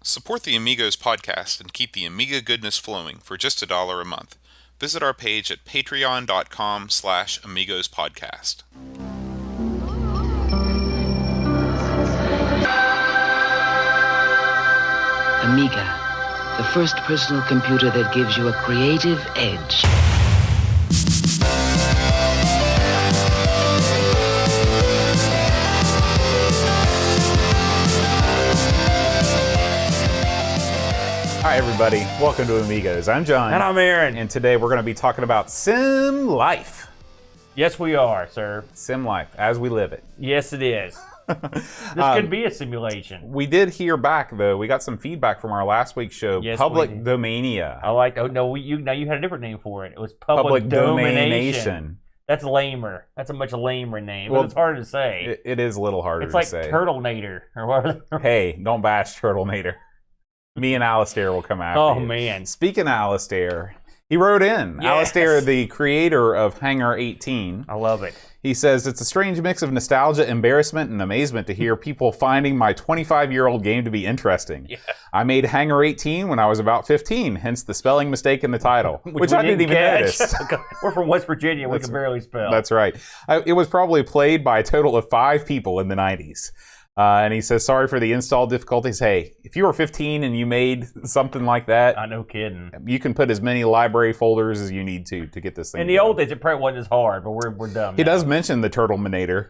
Support the Amigos podcast and keep the Amiga goodness flowing for just $1 a month. Visit our page at patreon.com/AmigosPodcast. Amiga, the first personal computer that gives you a creative edge. Hi everybody, welcome to Amigos. I'm John. And I'm Aaron. And today we're going to be talking about SimLife. Yes, we are, sir. SimLife, as we live it. Yes, it is. This could be a simulation. We did hear back, though. We got some feedback from our last week's show, Yes, Public we did. Domania. I like. Oh no, you had a different name for it. It was Public Domination. Domination. That's lamer. That's a much lamer name. Well, But it's harder to say. It is a little harder It's to like say. Turtlenator or whatever. Hey, don't bash Turtlenator. Me and Alistair will come after Oh you. man. Speaking of Alistair, he wrote in. Yes. Alistair, the creator of Hangar 18. I love it. He says, it's a strange mix of nostalgia, embarrassment, and amazement to hear people finding my 25-year-old game to be interesting. Yeah. I made Hangar 18 when I was about 15, hence the spelling mistake in the title, which I didn't even catch. notice. We're from West Virginia. We can barely spell. That's right. It was probably played by a total of 5 people in the 90s. And he says, sorry for the install difficulties. Hey, if you were 15 and you made something like that, No kidding. you can put as many library folders as you need to get this thing In the going. old days, it probably wasn't as hard, but we're dumb. He now. does mention the Turtleminator.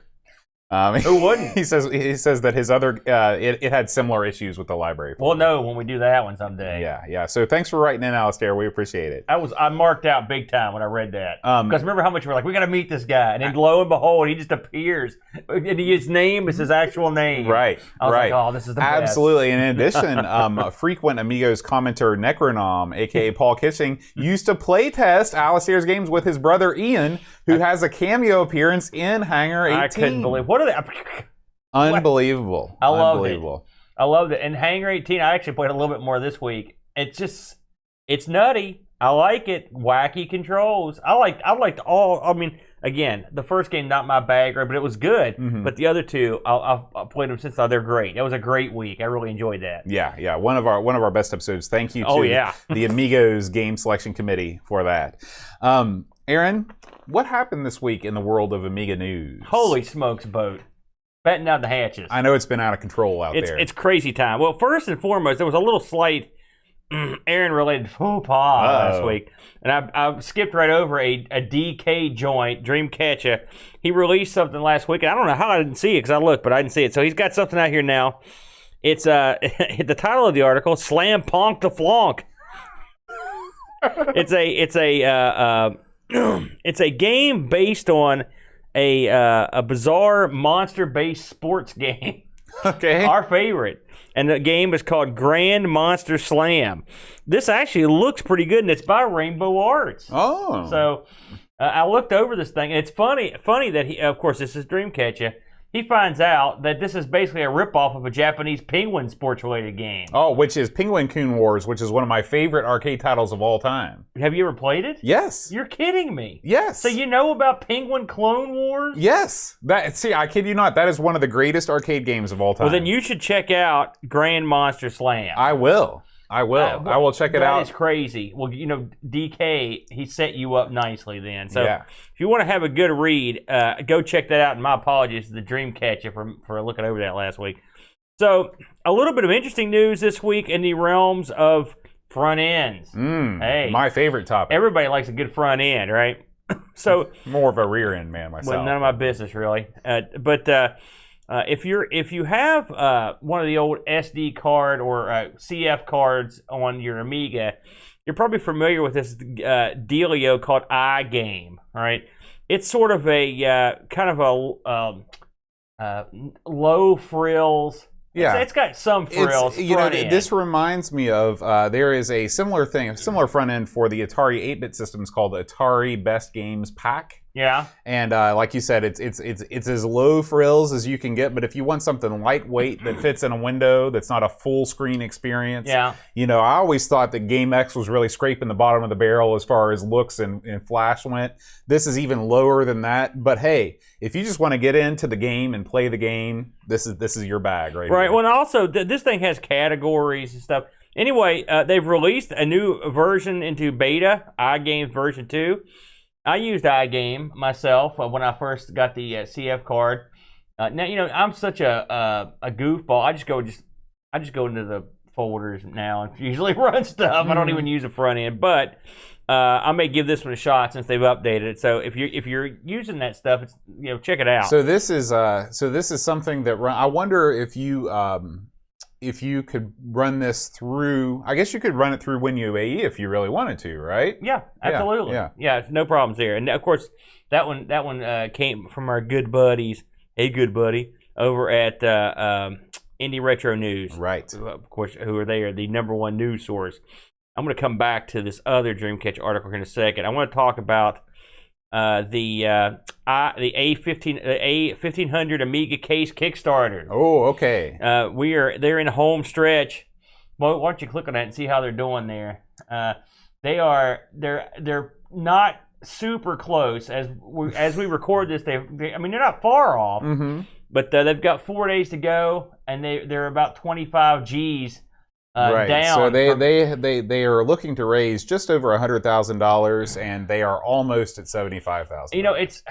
Who wouldn't? He says that his other it had similar issues with the library. We'll know when we do that one someday. Yeah. So thanks for writing in, Alistair. We appreciate it. I marked out big time when I read that. Um, Because remember how much we were like, we got to meet this guy. And then lo and behold, he just appears. And his name is his actual name. Right. I was right. like, oh, this is the best. Absolutely. And in addition, a frequent Amigos commenter Necronom, aka Paul Kitching, used to play test Alistair's games with his brother Ian, who has a cameo appearance in Hangar 18. I couldn't believe. What are they? Unbelievable. I loved Unbelievable. I loved it. And Hangar 18, I actually played a little bit more this week. It's nutty. I like it. Wacky controls. I liked all. I mean, again, the first game not my bag, but it was good. Mm-hmm. But the other two, I've played them since. They're great. That was a great week. I really enjoyed that. Yeah. One of our best episodes. Thank you to the Amigos Game Selection Committee for that. Aaron, what happened this week in the world of Amiga news? Holy smokes, boat. Batten down the hatches. I know it's been out of control out there. It's crazy time. Well, first and foremost, there was a little slight Aaron-related faux pas last week. And I skipped right over a DK joint, Dreamcatcher. He released something last week, and I don't know how I didn't see it, because I looked, but I didn't see it. So he's got something out here now. It's the title of the article, Slam Ponk to Flonk. It's a game based on a bizarre monster-based sports game. Okay. Our favorite. And the game is called Grand Monster Slam. This actually looks pretty good, and it's by Rainbow Arts. Oh. So I looked over this thing, and it's funny that he, of course, this is Dreamcatcher. He finds out that this is basically a ripoff of a Japanese penguin sports-related game. Oh, which is Penguin Coon Wars, which is one of my favorite arcade titles of all time. Have you ever played it? Yes. You're kidding me. Yes. So you know about Penguin Clone Wars? Yes. I kid you not, that is one of the greatest arcade games of all time. Well, then you should check out Grand Monster Slam. I will. I will check it out. That is crazy. Well, DK, he set you up nicely then. So Yeah. if you want to have a good read, go check that out. And my apologies to the Dreamcatcher for looking over that last week. So a little bit of interesting news this week in the realms of front ends. Hey, My favorite topic. everybody likes a good front end, right? So More of a rear end man myself. well, none of my business really. If you have one of the old SD card or CF cards on your Amiga, you're probably familiar with this dealio called iGame. All right, it's sort of a kind of a low frills. Yeah. It's got some frills. front end. This reminds me of there is a similar front end for the Atari 8-bit systems called Atari Best Games Pack. Yeah. And like you said, it's as low frills as you can get. But if you want something lightweight that fits in a window, that's not a full screen experience. Yeah. I always thought that GameX was really scraping the bottom of the barrel as far as looks and flash went. This is even lower than that. But hey, if you just want to get into the game and play the game, this is your bag right Right. here. Well, and also this thing has categories and stuff. Anyway, they've released a new version into beta, iGames version 2. I used iGame myself when I first got the CF card. Now I'm such a goofball. I just go into the folders now and usually run stuff. I don't even use the front end, but I may give this one a shot since they've updated it. So if you're using that stuff, it's check it out. So this is something that I wonder if you could run this through. I guess you could run it through WinUAE if you really wanted to, right? Yeah, absolutely. Yeah. No problems there. And of course, that one came from our good buddies. Hey, good buddy, over at Indie Retro News. Right. Of course, who are they? Are the number1 news source. I'm going to come back to this other Dreamcatcher article here in a second. I want to talk about the A1500 Amiga case Kickstarter. Oh, okay. They're in home stretch. Well, why don't you click on that and see how they're doing there? They're not super close as we record this. They're not far off, but they've got 4 days to go, and they're about 25 G's. Right. Down. So they are looking to raise just over $100,000, and they are almost at $75,000.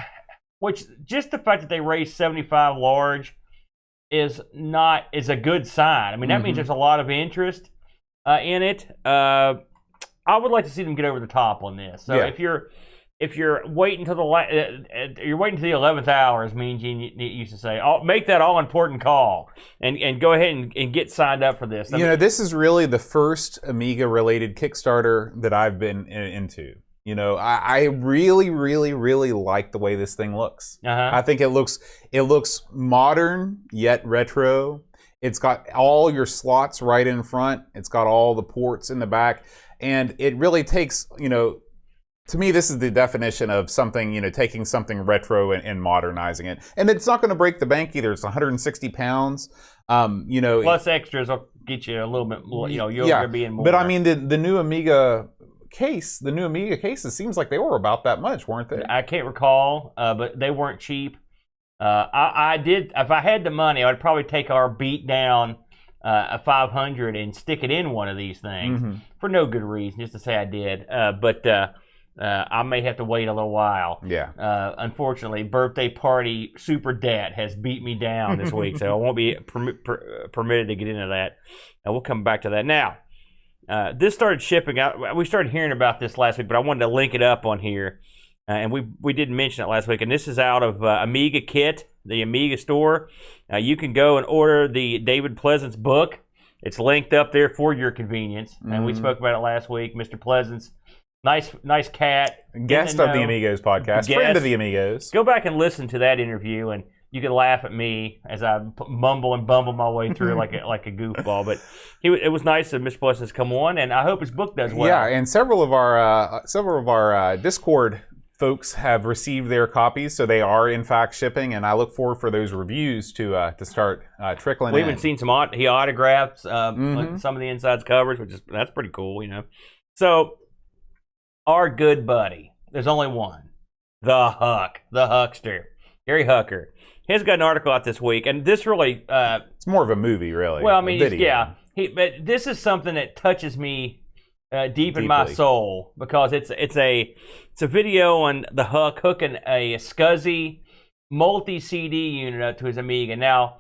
Which just the fact that they raised 75 large is a good sign. I mean, that means there's a lot of interest in it. I would like to see them get over the top on this. So if you're waiting till the 11th hour, it means you used to say, make that all important call and go ahead and get signed up for this. This is really the first Amiga related Kickstarter that I've been into. I really, really, really like the way this thing looks. I think it looks modern yet retro. It's got all your slots right in front. It's got all the ports in the back, and it really takes to me, this is the definition of something, taking something retro and modernizing it. And it's not going to break the bank either. It's 160 pounds. Plus extras will get you a little bit more, you're being more. But I mean, the new Amiga case, it seems like they were about that much, weren't they? I can't recall, but they weren't cheap. I did, if I had the money, I would probably take our beat down a 500 and stick it in one of these things for no good reason, just to say I did. But I may have to wait a little while. Yeah. Unfortunately, birthday party super debt has beat me down this week, so I won't be permitted to get into that. We'll come back to that. Now, this started shipping out. We started hearing about this last week, but I wanted to link it up on here. And we didn't mention it last week. And this is out of Amiga Kit, the Amiga store. You can go and order the David Pleasance book. It's linked up there for your convenience. And we spoke about it last week. Mr. Pleasance. Nice cat. Guest of the Amigos podcast. Friend of the Amigos. Go back and listen to that interview, and you can laugh at me as I mumble and bumble my way through like a goofball. But it was nice that Mr. Pleasance come on, and I hope his book does well. Yeah, and several of our Discord folks have received their copies, so they are in fact shipping, and I look forward for those reviews to start trickling in. We've even seen he autographs some of the inside's covers, that's pretty cool, So. Our good buddy, there's only one, the Huckster, Gary Hucker. He's got an article out this week, and this really... it's more of a movie, really. Well, I mean, but this is something that touches me deep in my soul, because it's a video on the Huck hooking a SCSI multi-CD unit up to his Amiga. Now,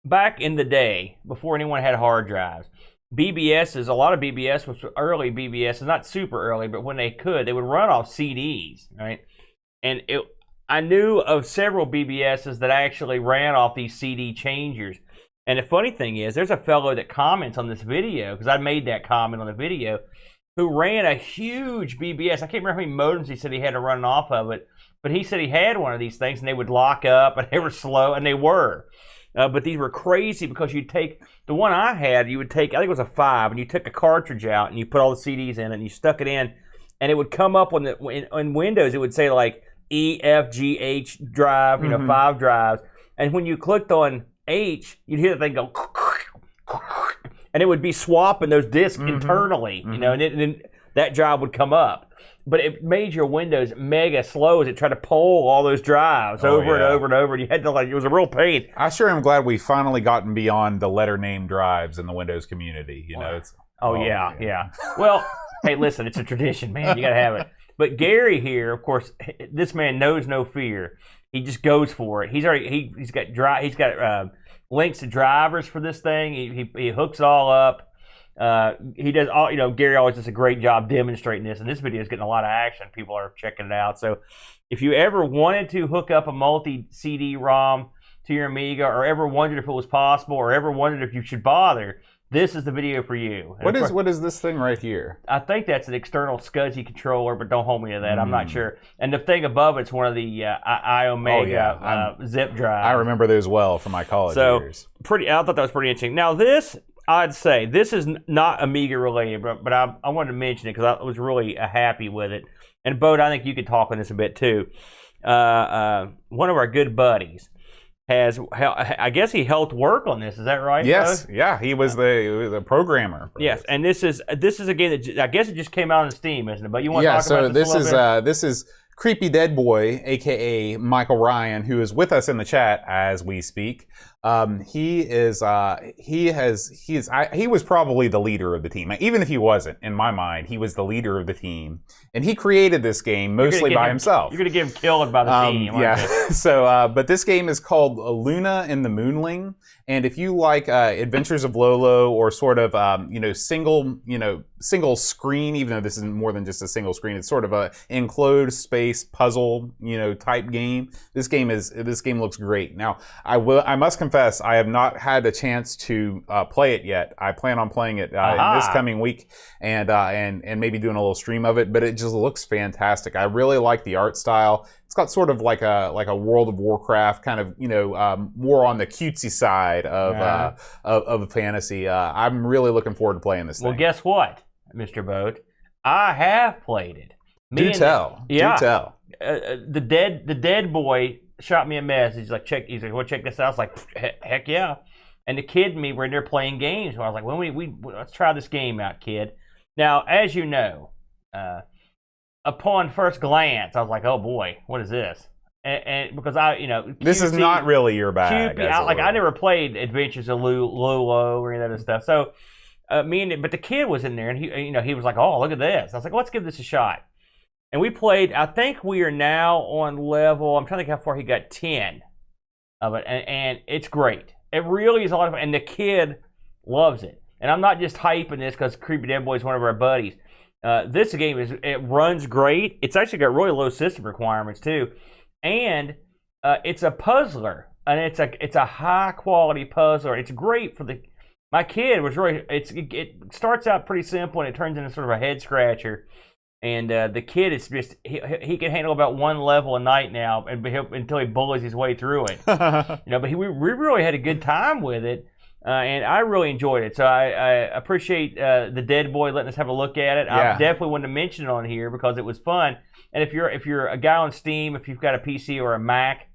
back in the day, before anyone had hard drives, BBSs, a lot of BBS was early BBSs, not super early, but when they would run off CDs, right? And I knew of several BBSs that actually ran off these CD changers. And the funny thing is, there's a fellow that comments on this video, because I made that comment on the video, who ran a huge BBS. I can't remember how many modems he said he had to run off of it, but he said he had one of these things, and they would lock up, and they were slow, and they were. But these were crazy, because you'd take, the one I had, I think it was a 5, and you took a cartridge out, and you put all the CDs in it, and you stuck it in, and it would come up on on Windows. It would say like E, F, G, H drive, 5 drives. And when you clicked on H, you'd hear the thing go, and it would be swapping those disks internally, and then that drive would come up. But it made your Windows mega slow as it tried to pull all those drives over and over and over. And you had to it was a real pain. I sure am glad we finally gotten beyond the letter name drives in the Windows community. It's yeah. Well, hey, listen, it's a tradition, man. You got to have it. But Gary here, of course, this man knows no fear. He just goes for it. He's got links to drivers for this thing. He hooks it all up. He does all. Gary always does a great job demonstrating this, and this video is getting a lot of action. People are checking it out. So, if you ever wanted to hook up a multi-CD-ROM to your Amiga, or ever wondered if it was possible, or ever wondered if you should bother, this is the video for you. What is this thing right here? I think that's an external SCSI controller, but don't hold me to that. I'm not sure. And the thing above it's one of the iOmega zip drives. I remember those well from my college years. I thought that was pretty interesting. Now this, I'd say, this is not Amiga related, but I wanted to mention it because I was really happy with it. And Bo, I think you could talk on this a bit too. One of our good buddies I guess he helped work on this. Is that right? Yes. Bo? Yeah. He was the programmer. Yes. And this is a game that I guess it just came out on Steam, isn't it? But you want to talk about this a little bit? This is Creepy Dead Boy, aka Michael Ryan, who is with us in the chat as we speak. He was probably the leader of the team. Even if he wasn't, in my mind, he was the leader of the team, and he created this game mostly by himself. You're gonna get him killed by the team. Yeah. So, but this game is called Luna and the Moonling, and if you like Adventures of Lolo or sort of single screen, even though this is more than just a single screen, it's sort of a enclosed space puzzle type game. This game looks great. Now, I must confess, I have not had a chance to play it yet. I plan on playing it this coming week and maybe doing a little stream of it. But it just looks fantastic. I really like the art style. It's got sort of like a World of Warcraft kind of more on the cutesy side of fantasy. I'm really looking forward to playing this thing. Well, guess what, Mr. Boat? I have played it. Do tell. The dead boy shot me a message. He's like, well, check this out. I was like, heck yeah. And the kid and me were in there playing games. So I was like, well, let's try this game out, kid. Now, as you know, upon first glance, I was like, oh boy, what is this? And because this is not really your bag. I never played Adventures of Lolo or any of that stuff. So but the kid was in there, and he was like, oh, look at this. I was like, let's give this a shot. And we played, I think we are now on level, I'm trying to think how far he got, 10 of it. And it's great. It really is a lot of fun. And the kid loves it. And I'm not just hyping this because Creepy Dead Boy is one of our buddies. This game, it runs great. It's actually got really low system requirements too. And it's a puzzler. And it's a high quality puzzler. It's great for my kid was really, it starts out pretty simple and it turns into sort of a head scratcher. And the kid is just, he can handle about one level a night now until he bullies his way through it. But we really had a good time with it. And I really enjoyed it. So I appreciate the Dead Boy letting us have a look at it. Yeah. I definitely wanted to mention it on here because it was fun. And if you're a guy on Steam, if you've got a PC or a Mac,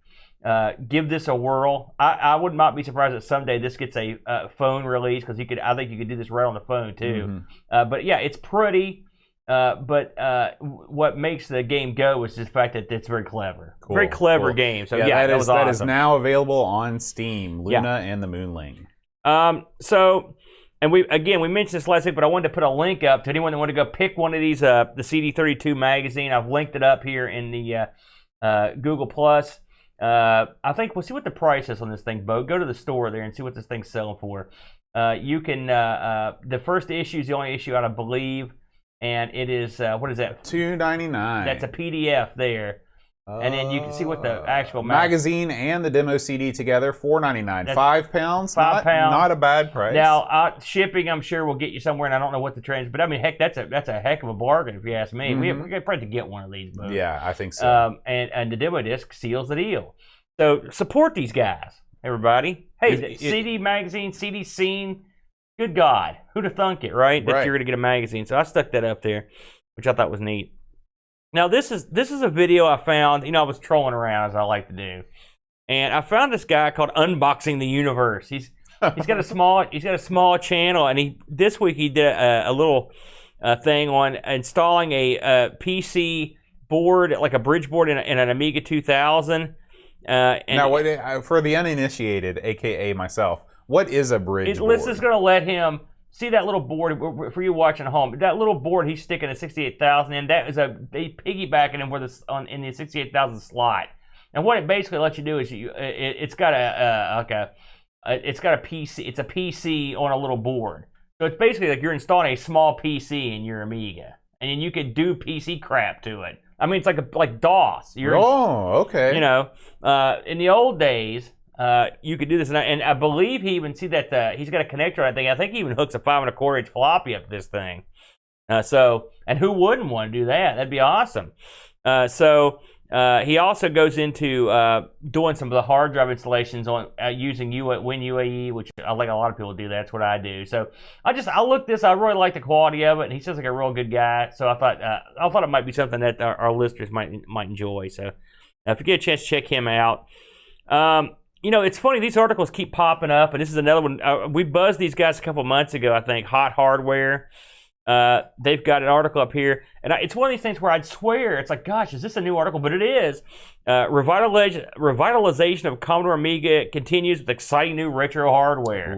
give this a whirl. I would not be surprised that someday this gets a phone release because I think you could do this right on the phone too. But yeah, it's pretty. But what makes the game go is the fact that it's very clever. Cool, very clever game. So yeah, that was awesome. That is now available on Steam, Luna and the Moonling. And we mentioned this last week, but I wanted to put a link up to anyone that wanted to go pick one of these, the CD32 magazine. I've linked it up here in the Google Plus. I think we'll see what the price is on this thing, Bo. Go to the store there and see what this thing's selling for. You can the first issue is the only issue out, I believe. And it is, what is that? $2.99. That's a PDF there. And then you can see what the actual magazine and the demo CD together, $4.99. £5. £5. Not a bad price. Now, shipping, I'm sure will get you somewhere, and I don't know what the trend, but I mean, heck, that's a heck of a bargain if you ask me. We could probably get one of these. Books. Yeah, I think so. And the demo disc seals the deal. So support these guys, everybody. Hey, CD magazine, CD scene. Good God, who'd have thunk it, right? That you're going to get a magazine. So I stuck that up there. which I thought was neat. Now this is a video I found. I was trolling around as I like to do, and I found this guy called Unboxing the Universe. He's got a small channel, and this week he did a little thing on installing a PC board, like a bridge board in an Amiga 2000. Now, for the uninitiated, aka myself, what is a bridge board? This is going to let him see that little board for you watching at home. That little board he's sticking a 68,000 in. That is they piggybacking him in the 68,000 slot. And what it basically lets you do is it's got a PC. It's a PC on a little board. So it's basically like you're installing a small PC in your Amiga, and then you could do PC crap to it. I mean, it's like DOS. Okay. In the old days, you could do this, and I believe he even he's got a connector. I think he even hooks a 5 1/4 inch floppy up to this thing. And who wouldn't want to do that? That'd be awesome. He also goes into doing some of the hard drive installations on using WinUAE, which I like a lot of people do. That's what I do. So I looked this. I really like the quality of it, and he seems like a real good guy. So I thought it might be something that our listeners might enjoy. So if you get a chance to check him out. It's funny, these articles keep popping up, and this is another one. We buzzed these guys a couple months ago, I think, Hot Hardware. They've got an article up here, and it's one of these things where I'd swear, it's like, gosh, is this a new article? But it is. Revitalization of Commodore Amiga continues with exciting new retro hardware.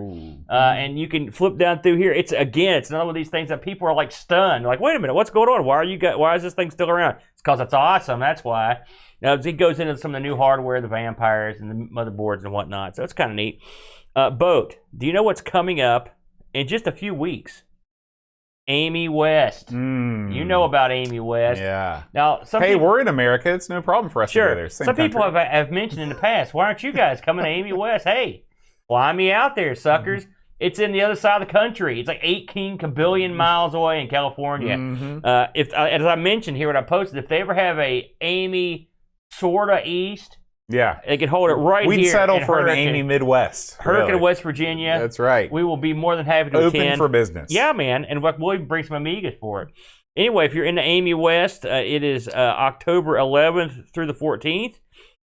And you can flip down through here. It's another one of these things that people are like stunned. Like, wait a minute, what's going on? Why is this thing still around? It's because it's awesome, that's why. Now, he goes into some of the new hardware, the vampires and the motherboards and whatnot. So it's kind of neat. Boat, do you know what's coming up in just a few weeks? Amy West. You know about Amy West. Yeah. Now, we're in America. It's no problem for us to go there. Some people have mentioned in the past, why aren't you guys coming to Amy West? Hey, fly me out there, suckers. It's in the other side of the country. It's like 18 billion miles away in California. As I mentioned here when I posted, if they ever have a Amy sorta East, they can hold it right here. We'd settle for an Amy Midwest. Hurricane, West Virginia. That's right. We will be more than happy to attend. Open for business. Yeah, man. And we'll even bring some Amigas for it. Anyway, if you're in the Amy West, it is October 11th through the 14th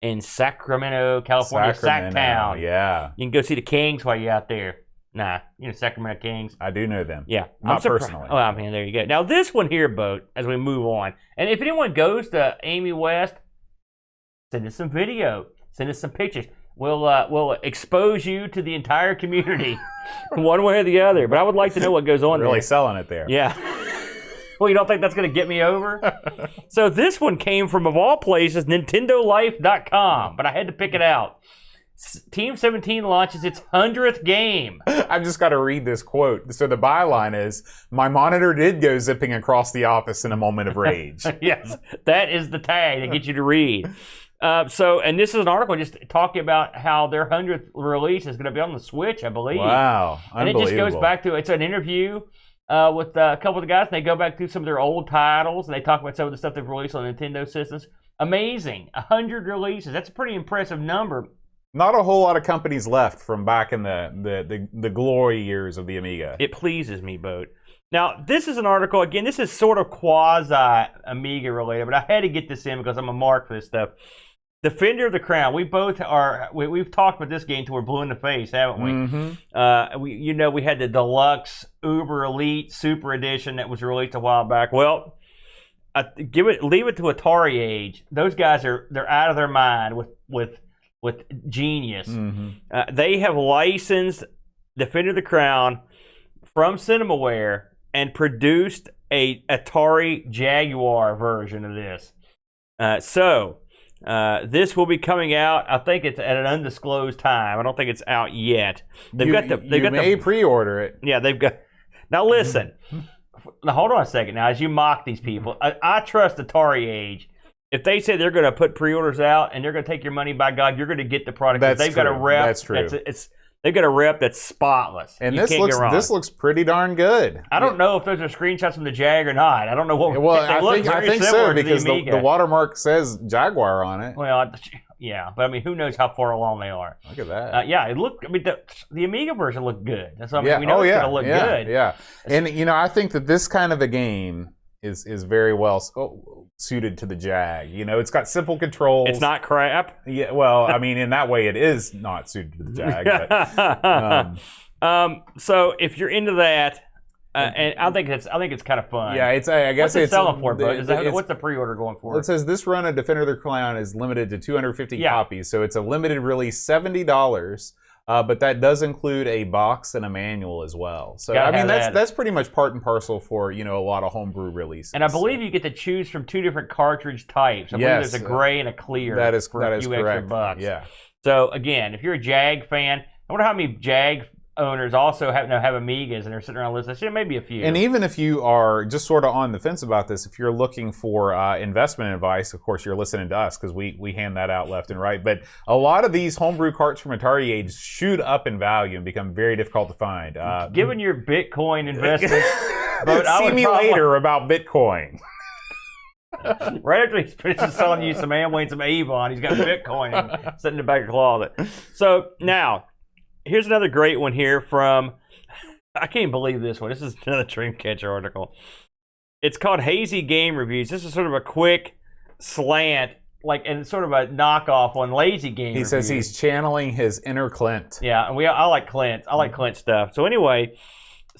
in Sacramento, California, Sacktown. Yeah. You can go see the Kings while you're out there. Nah, Sacramento Kings. I do know them. Yeah. Not personally. Oh, man, there you go. Now, this one here, Boat, as we move on. And if anyone goes to Amy West, send us some video. Send us some pictures. We'll expose you to the entire community, one way or the other. But I would like to know what goes on. Really selling it there. Yeah. Well, you don't think that's going to get me over? So this one came from, of all places, NintendoLife.com. But I had to pick it out. Team 17 launches its 100th game. I've just got to read this quote. So the byline is, "My monitor did go zipping across the office in a moment of rage." Yes, that is the tag that gets you to read. And this is an article just talking about how their 100th release is going to be on the Switch, I believe. Wow, and it just goes back to, it's an interview with a couple of the guys, and they go back through some of their old titles, and they talk about some of the stuff they've released on Nintendo systems. Amazing. 100 releases. That's a pretty impressive number. Not a whole lot of companies left from back in the glory years of the Amiga. It pleases me, Boat. Now, this is an article, again, this is sort of quasi-Amiga related, but I had to get this in because I'm a mark for this stuff. Defender of the Crown. We both are. We've talked about this game till we're blue in the face, haven't we? We had the deluxe, uber elite, super edition that was released a while back. Well, leave it to Atari age. Those guys they're out of their mind with genius. They have licensed Defender of the Crown from CinemaWare and produced a Atari Jaguar version of this. This will be coming out. I think it's at an undisclosed time. I don't think it's out yet. They may pre-order it. Yeah, they've got. Now listen. Now hold on a second. Now, as you mock these people, I trust Atari age. If they say they're going to put pre-orders out and they're going to take your money, by God, you're going to get the product. They've got a rep. That's true. They've got a rep that's spotless. And this looks pretty darn good. I don't know if those are screenshots from the Jag or not. I don't know what. Well, I think so, because the watermark says Jaguar on it. Well, yeah, but I mean, who knows how far along they are? Look at that. Yeah, it looked. I mean, the Amiga version looked good. That's what I mean. We know it's going to look good. Yeah, and I think that this kind of a game is very well suited to the Jag. You know, it's got simple controls. It's not crap. Yeah, well, I mean, in that way, it is not suited to the Jag. But, so if you're into that, and I think it's kind of fun. Yeah, I guess what's it selling for, bud? What's the pre-order going for? Well, it says this run of Defender the Clown is limited to 250 copies, so it's a limited release, $70. But that does include a box and a manual as well. So I mean, that's pretty much part and parcel for a lot of homebrew releases. And I believe you get to choose from 2 different cartridge types. I believe there's a gray and a clear. That is for a few correct. extra bucks. Yeah. So again, if you're a Jag fan, I wonder how many Jag owners also have Amigas and they're sitting around listening. Maybe a few. And even if you are just sort of on the fence about this, if you're looking for investment advice, of course you're listening to us because we hand that out left and right. But a lot of these homebrew carts from Atari age shoot up in value and become very difficult to find. Given your Bitcoin investment, see me later about Bitcoin. Right after he's finished selling you some Amway and some Avon, he's got Bitcoin sitting in the back of the closet. So now, here's another great one here from, I can't believe this one. This is another Dreamcatcher article. It's called Hazy Game Reviews. This is sort of a quick slant, and it's sort of a knockoff on Lazy Game Reviews. He says he's channeling his inner Clint. Yeah, and I like Clint. I like Clint stuff. So anyway,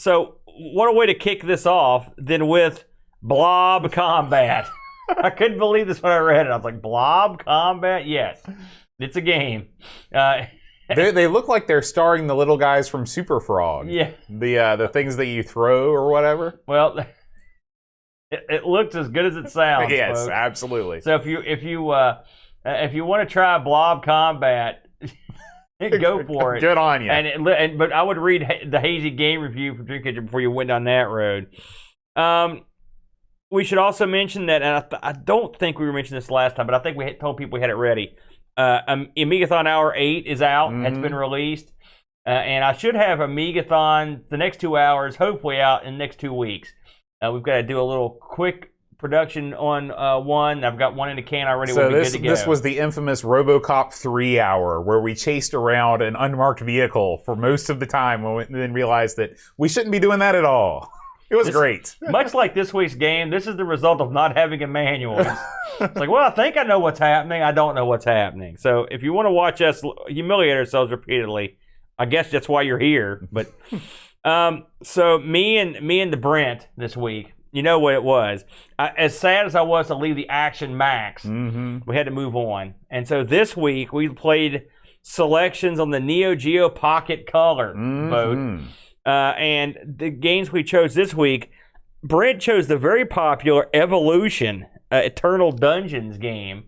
what a way to kick this off than with Blob Combat. I couldn't believe this when I read it. I was like, Blob Combat? Yes, it's a game. They look like they're starring the little guys from Super Frog. Yeah. The things that you throw or whatever. Well, it looks as good as it sounds. Yes, folks. Absolutely. So if you want to try Blob Combat, go for it. Good on you. But I would read the Hazy Game Review from Dreamcatcher before you went down that road. We should also mention that, and I don't think we mentioned this last time, but I think we told people we had it ready. Amigathon Hour 8 is out. It's been released. And I should have Amigathon, the next 2 hours, hopefully out in the next 2 weeks. We've got to do a little quick production on one. I've got one in the can already. So we'll be good to go. This was the infamous RoboCop 3 hour where we chased around an unmarked vehicle for most of the time and then realized that we shouldn't be doing that at all. It was great. Much like this week's game, this is the result of not having a manual. It's like, well, I think I know what's happening. I don't know what's happening. So if you want to watch us humiliate ourselves repeatedly, I guess that's why you're here. But so me and the Brent this week, you know what it was. As sad as I was to leave the Action Max, we had to move on. And so this week we played selections on the Neo Geo Pocket Color boat. And the games we chose this week, Brent chose the very popular Evolution Eternal Dungeons game,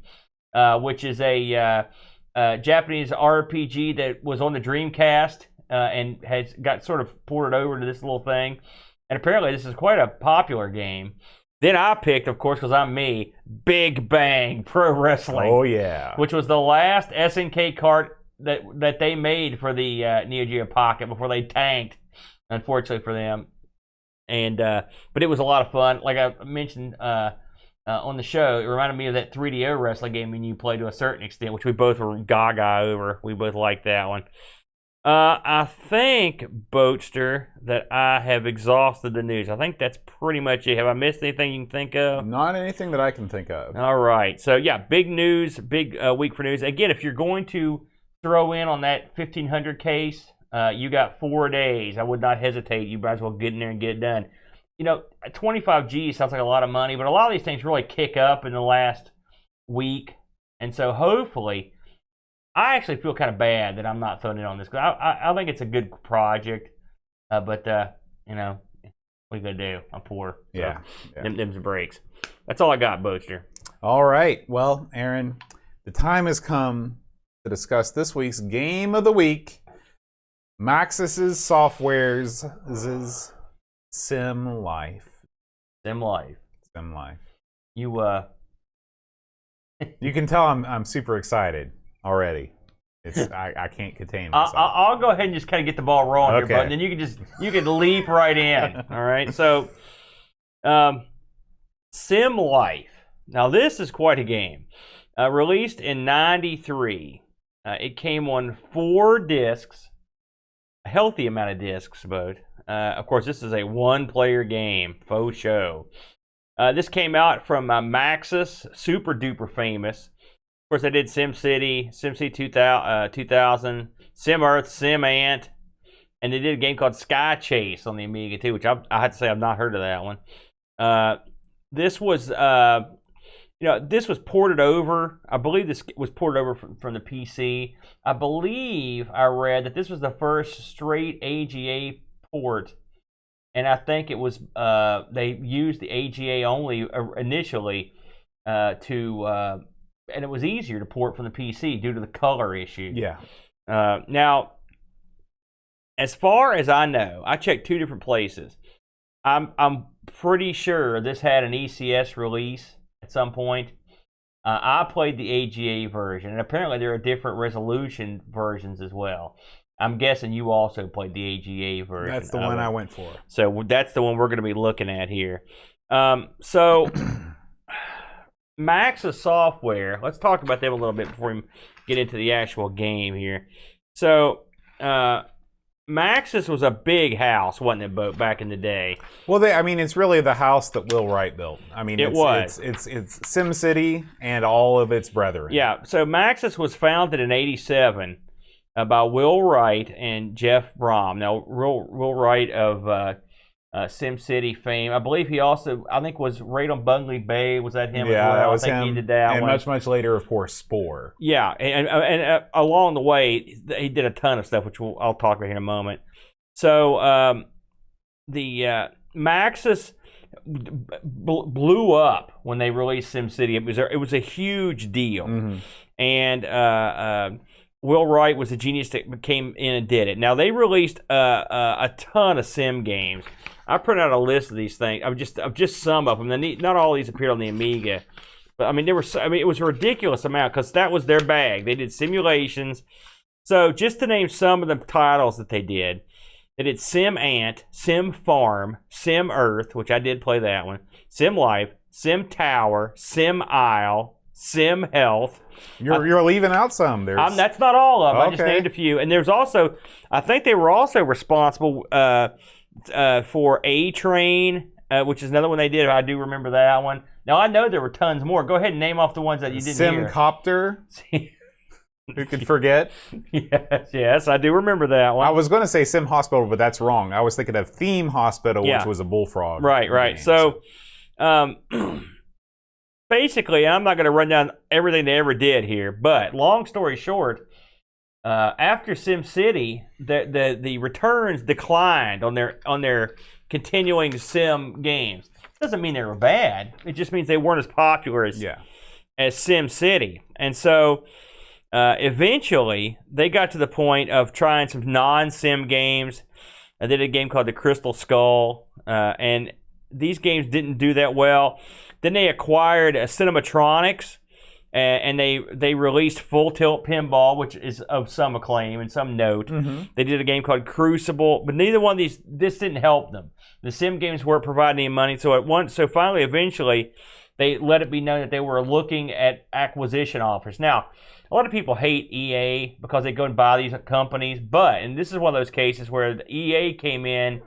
which is a Japanese RPG that was on the Dreamcast and has got sort of ported over to this little thing. And apparently this is quite a popular game. Then I picked, of course, because I'm me, Big Bang Pro Wrestling. Oh, yeah. Which was the last SNK cart that they made for the Neo Geo Pocket before they tanked. Unfortunately for them, but it was a lot of fun. Like I mentioned on the show, it reminded me of that 3DO wrestling game you played to a certain extent, which we both were gaga over. We both liked that one. I think, Boatster, that I have exhausted the news. I think that's pretty much it. Have I missed anything you can think of? Not anything that I can think of. All right. So yeah, big news, big week for news. Again, if you're going to throw in on that 1500 case. You got 4 days. I would not hesitate. You might as well get in there and get it done. 25G sounds like a lot of money, but a lot of these things really kick up in the last week. And so hopefully, I actually feel kind of bad that I'm not throwing it on this. Because I think it's a good project. But, what are you going to do? I'm poor. So Yeah. Them's the breaks. That's all I got, Boaster. All right. Well, Aaron, the time has come to discuss this week's Game of the Week. Maxis' Software's SimLife. SimLife. You can tell I'm super excited already. I can't contain myself. I'll go ahead and just kind of get the ball rolling Okay. here, bud. And then you can leap right in. All right. So, SimLife. Now this is quite a game. Released in '93. It came on 4 discs. A healthy amount of discs, but of course this is a one-player game, faux show. This came out from Maxis, super duper famous. Of course, they did SimCity, SimCity 2000, SimEarth, SimAnt, and they did a game called Sky Chase on the Amiga too, which I have to say I've not heard of that one. This was, this was ported over. I believe this was ported over from the PC. I believe I read that this was the first straight AGA port, and I think it was they used the AGA only initially and it was easier to port from the PC due to the color issue. Yeah. Now, as far as I know, I checked 2 different places. I'm pretty sure this had an ECS release at some point. I played the AGA version, and apparently there are different resolution versions as well. I'm guessing you also played the AGA version. That's the one I went for. So that's the one we're going to be looking at here. So Maxis Software, let's talk about them a little bit before we get into the actual game here. So Maxis was a big house, wasn't it, Bo, back in the day? Well, it's really the house that Will Wright built. It's SimCity and all of its brethren. Yeah, so Maxis was founded in '87 by Will Wright and Jeff Brom. Now, Will Wright of SimCity fame. I believe he also, was Raid on Bungley Bay. Was that him as well? That was I think him. He did that and one. much later, of course, Spore. Yeah, and along the way, he did a ton of stuff, which I'll talk about here in a moment. So the Maxis blew up when they released SimCity. It was a huge deal, and Will Wright was a genius that came in and did it. Now they released a ton of sim games. I printed out a list of these things. Of just some of them. Not all these appeared on the Amiga, but it was a ridiculous amount because that was their bag. They did simulations. So just to name some of the titles that they did SimAnt, Sim Farm, SimEarth, which I did play that one, SimLife, Sim Tower, Sim Isle, Sim Health. You're leaving out some. That's not all of them. Okay. I just named a few. And there's also, I think they were also responsible for A-Train, which is another one they did. I do remember that one. Now, I know there were tons more. Go ahead and name off the ones that you didn't hear. Simcopter. Who could forget? Yes, I do remember that one. I was going to say Sim Hospital, but that's wrong. I was thinking of Theme Hospital, which was a bullfrog. Right. Game. So, basically, I'm not going to run down everything they ever did here, but long story short, after SimCity, the returns declined on their continuing Sim games. Doesn't mean they were bad. It just means they weren't as popular as SimCity. And so eventually, they got to the point of trying some non-Sim games. They did a game called The Crystal Skull, and these games didn't do that well. Then they acquired Cinematronics, and they released Full Tilt Pinball, which is of some acclaim and some note. They did a game called Crucible, but neither one of this didn't help them. The Sim games weren't providing any money, so finally, eventually, they let it be known that they were looking at acquisition offers. Now, a lot of people hate EA because they go and buy these companies, and this is one of those cases where the EA came in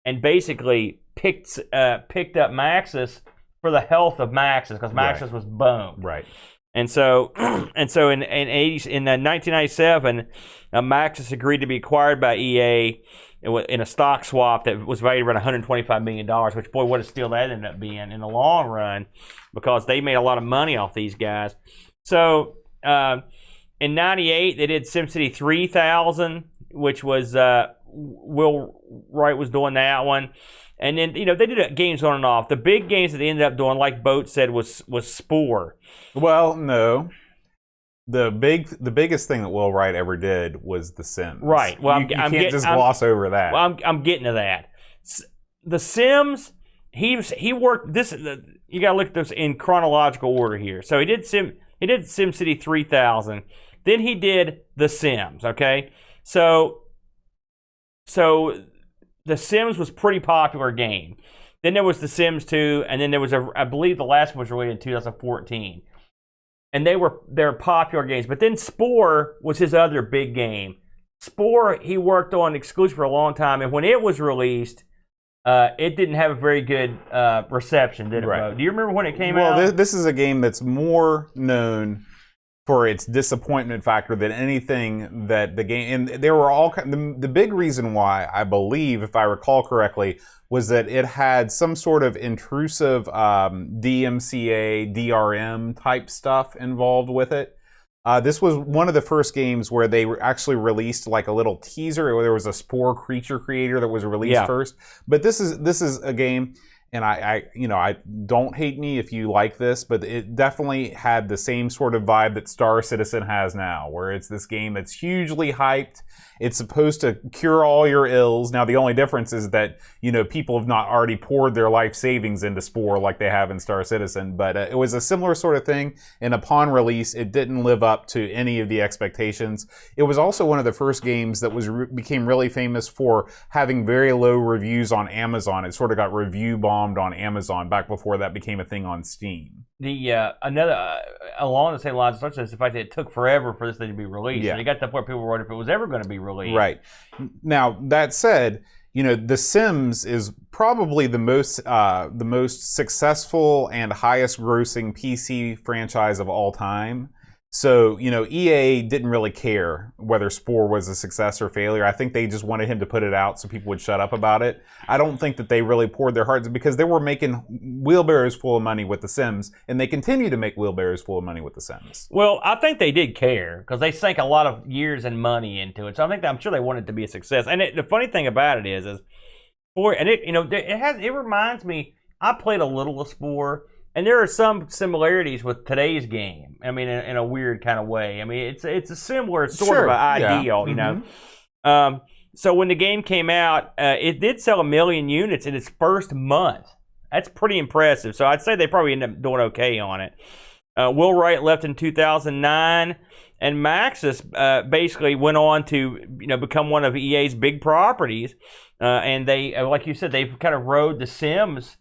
and basicly picked up Maxis for the health of Maxis, because Maxis was boomed. Right. And so in 1997, Maxis agreed to be acquired by EA in a stock swap that was valued around $125 million, which, boy, what a steal that ended up being in the long run, because they made a lot of money off these guys. So in 98, they did SimCity 3000, which was Will Wright was doing that one. And then, they did games on and off. The big games that they ended up doing, like Boat said, was Spore. Well, no. The biggest thing that Will Wright ever did was The Sims. Right. Well, you can't just gloss over that. Well, I'm getting to that. The Sims, he worked this. You got to look at this in chronological order here. So he did SimCity 3000. Then he did The Sims. Okay. So The Sims was a pretty popular game. Then there was The Sims 2, and then there was I believe the last one was released in 2014. And they're popular games. But then Spore was his other big game. Spore he worked on exclusively for a long time, and when it was released, it didn't have a very good reception, did it, Bo? Do you remember when it came out? Well, this is a game that's more known for its disappointment factor than anything that the game. And there were all the big reason why, I believe, if I recall correctly, was that it had some sort of intrusive DMCA, DRM type stuff involved with it. This was one of the first games where they actually released like a little teaser. There was a Spore creature creator that was released first. But this is a game, and I don't hate me if you like this, but it definitely had the same sort of vibe that Star Citizen has now, where it's this game that's hugely hyped. It's supposed to cure all your ills. Now, the only difference is that, people have not already poured their life savings into Spore like they have in Star Citizen. But it was a similar sort of thing. And upon release, it didn't live up to any of the expectations. It was also one of the first games that became really famous for having very low reviews on Amazon. It sort of got review bombed on Amazon back before that became a thing on Steam. Along the same lines, such as the fact that it took forever for this thing to be released. Yeah. And it got to the point where people were wondering if it was ever going to be released. Right. Now, that said, The Sims is probably the most successful and highest grossing PC franchise of all time. So, EA didn't really care whether Spore was a success or failure. I think they just wanted him to put it out so people would shut up about it. I don't think that they really poured their hearts, because they were making wheelbarrows full of money with The Sims, and they continue to make wheelbarrows full of money with The Sims. Well, I think they did care, because they sank a lot of years and money into it. So I'm sure they wanted it to be a success. And the funny thing about it is Spore, and it reminds me, I played a little of Spore. And there are some similarities with today's game. I mean, in a weird kind of way. I mean, it's a similar sort of an ideal, So when the game came out, it did sell 1 million units in its first month. That's pretty impressive. So I'd say they probably ended up doing okay on it. Will Wright left in 2009, and Maxis basically went on to become one of EA's big properties. And they, like you said, they've kind of rode The Sims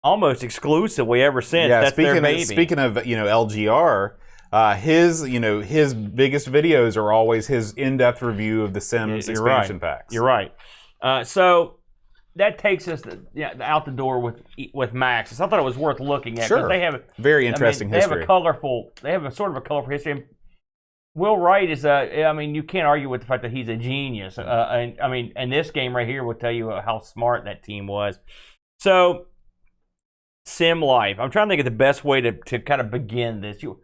almost exclusively ever since. Yeah, that's their baby. Speaking of LGR, his biggest videos are always his in-depth review of the Sims expansion packs. You're right. So that takes us out the door with Maxis. I thought it was worth looking at, because they have very interesting history. They have a sort of a colorful history. And Will Wright is you can't argue with the fact that he's a genius. And this game right here will tell you how smart that team was. So, SimLife. I'm trying to think of the best way to kind of begin this. Do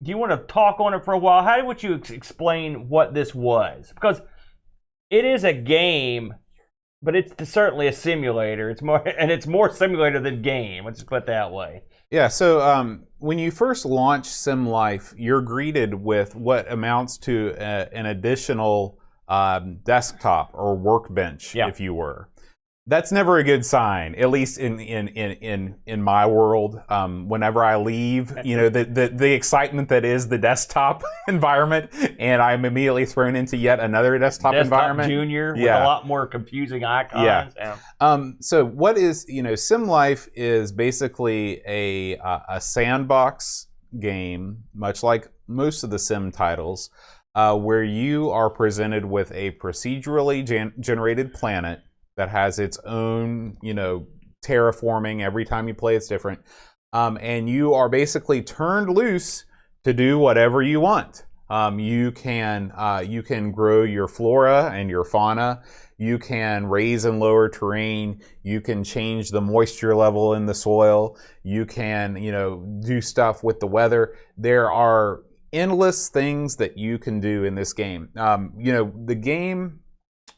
you want to talk on it for a while? How would you explain what this was? Because it is a game, but it's certainly a simulator. It's more simulator than game. Let's just put it that way. Yeah. So when you first launch SimLife, you're greeted with what amounts to an additional desktop or workbench, if you were. That's never a good sign, at least in my world. Whenever I leave, the excitement that is the desktop environment, and I'm immediately thrown into yet another desktop environment. Junior with a lot more confusing icons. Yeah. So what is SimLife is basically a sandbox game, much like most of the Sim titles, where you are presented with a procedurally generated planet that has its own, terraforming. Every time you play, it's different. And you are basically turned loose to do whatever you want. You can grow your flora and your fauna. You can raise and lower terrain. You can change the moisture level in the soil. You can, do stuff with the weather. There are endless things that you can do in this game. The game,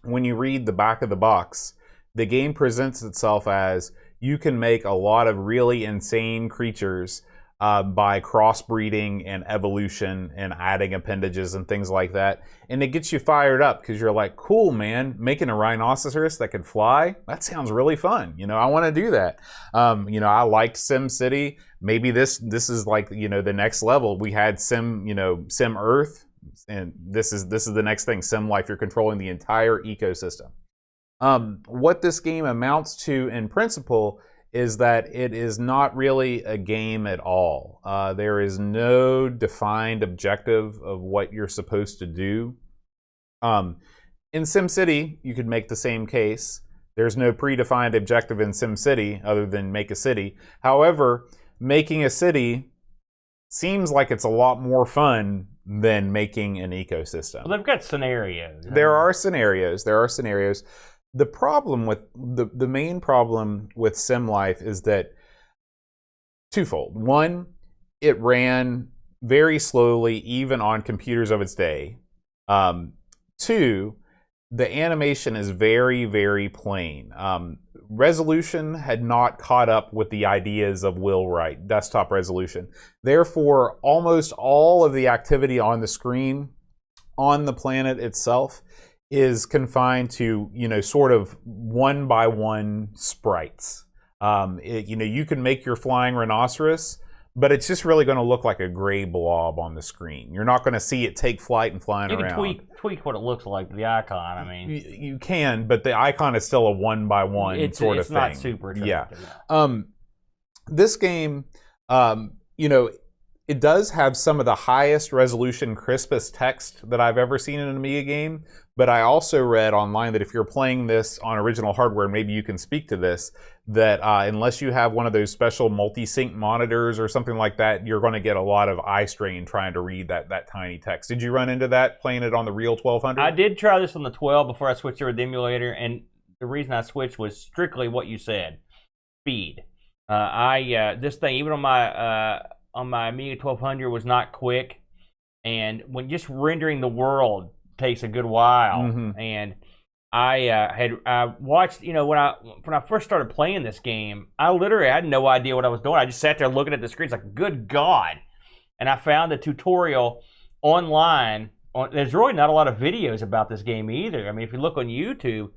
when you read the back of the box, the game presents itself as you can make a lot of really insane creatures by crossbreeding and evolution and adding appendages and things like that. And it gets you fired up because you're like, cool, man, making a rhinoceros that can fly? That sounds really fun. I want to do that. I liked SimCity. Maybe this is like, the next level. We had Sim Earth. And this is the next thing, SimLife. You're controlling the entire ecosystem. What this game amounts to in principle is that it is not really a game at all. There is no defined objective of what you're supposed to do. In SimCity, you could make the same case. There's no predefined objective in SimCity other than make a city. However, making a city seems like it's a lot more fun than making an ecosystem. Well, they've got scenarios. There are scenarios. The problem with the main problem with SimLife is that twofold. One, it ran very slowly even on computers of its day. Two, the animation is very, very plain. Resolution had not caught up with the ideas of Wheelwright, desktop resolution. Therefore, almost all of the activity on the screen, on the planet itself, is confined to, sort of one-by-one sprites. You can make your flying rhinoceros, but it's just really going to look like a gray blob on the screen. You're not going to see it take flight and flying around. You can tweak what it looks like, the icon, I mean. You can, but the icon is still a one-by-one sort of thing. It's not super attractive. Yeah. This game, it does have some of the highest resolution, crispest text that I've ever seen in an Amiga game, but I also read online that if you're playing this on original hardware, maybe you can speak to this, that unless you have one of those special multi-sync monitors or something like that, you're going to get a lot of eye strain trying to read that tiny text. Did you run into that playing it on the real 1200? I did try this on the 12 before I switched over to the emulator, and the reason I switched was strictly what you said, speed. This thing, even on my Amiga 1200, was not quick, and when just rendering the world takes a good while. And I watched, when I first started playing this game, I literally had no idea what I was doing. I just sat there looking at the screen. It's like, good God. And I found a tutorial online. There's really not a lot of videos about this game either. I mean, if you look on YouTube,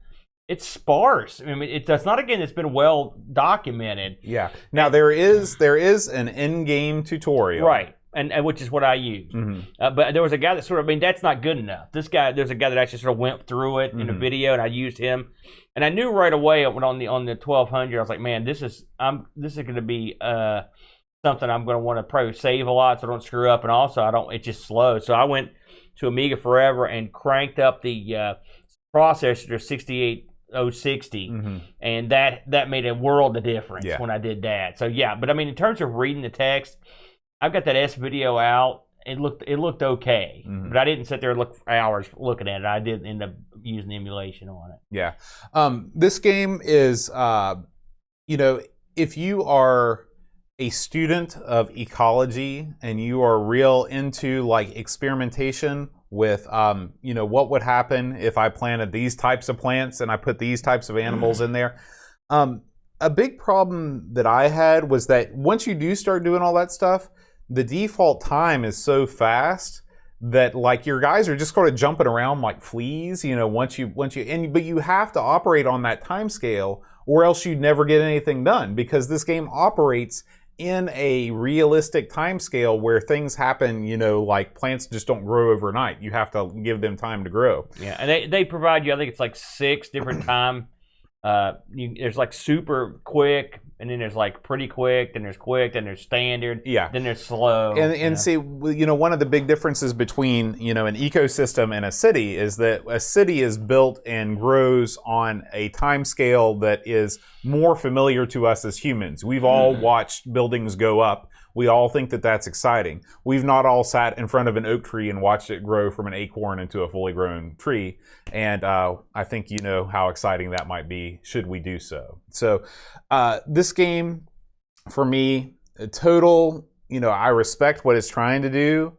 it's sparse. I mean, it's not a game that's been well documented. Yeah. Now, there is an in-game tutorial. Right. And which is what I use. But there was a guy that that's not good enough. There's a guy that actually sort of went through it in a video, and I used him. And I knew right away on the 1200, I was like, man, this is going to be something I'm going to want to probably save a lot so I don't screw up, and also it's just slow. So I went to Amiga Forever and cranked up the processor to 68060, and that made a world of difference when I did that. So yeah, but I mean, in terms of reading the text, I've got that S video out. It looked okay, but I didn't sit there and look for hours looking at it. I did end up using the emulation on it. Yeah, this game is, if you are a student of ecology and you are real into like experimentation with, what would happen if I planted these types of plants and I put these types of animals in there. A big problem that I had was that once you do start doing all that stuff, the default time is so fast that like your guys are just sort of jumping around like fleas, but you have to operate on that time scale or else you'd never get anything done, because this game operates in a realistic time scale where things happen, like plants just don't grow overnight. You have to give them time to grow. Yeah, and they provide you, I think it's like 6 different time. There's like super quick, and then there's like pretty quick, then there's standard, then there's slow. And see, one of the big differences between, an ecosystem and a city is that a city is built and grows on a time scale that is more familiar to us as humans. We've all watched buildings go up. We all think that that's exciting. We've not all sat in front of an oak tree and watched it grow from an acorn into a fully grown tree. And I think you know how exciting that might be should we do so. So this game, for me, total, I respect what it's trying to do.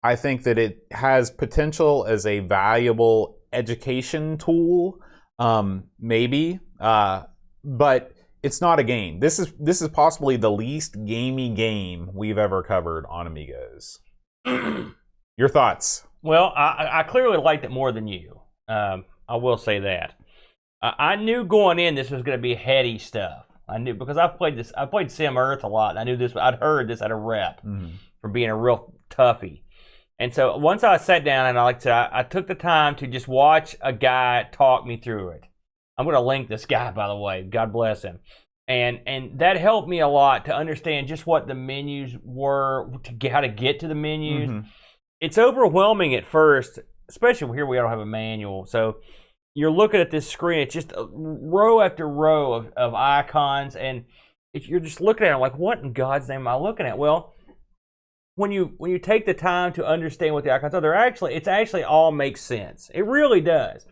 I think that it has potential as a valuable education tool, maybe, but it's not a game. This is possibly the least gamey game we've ever covered on Amigos. Your thoughts? Well, I clearly liked it more than you. I will say that. I knew going in this was going to be heady stuff. I knew, because I played Sim Earth a lot, and I knew this. I'd heard this at a rep for being a real toughie. And so once I sat down and I took the time to just watch a guy talk me through it. I'm going to link this guy, by the way. God bless him. And that helped me a lot to understand just what the menus were, how to get to the menus. It's overwhelming at first, especially here we don't have a manual. So, you're looking at this screen. It's just row after row of icons, and you're just looking at it like, what in God's name am I looking at? Well, when you take the time to understand what the icons are, it's actually all makes sense. It really does.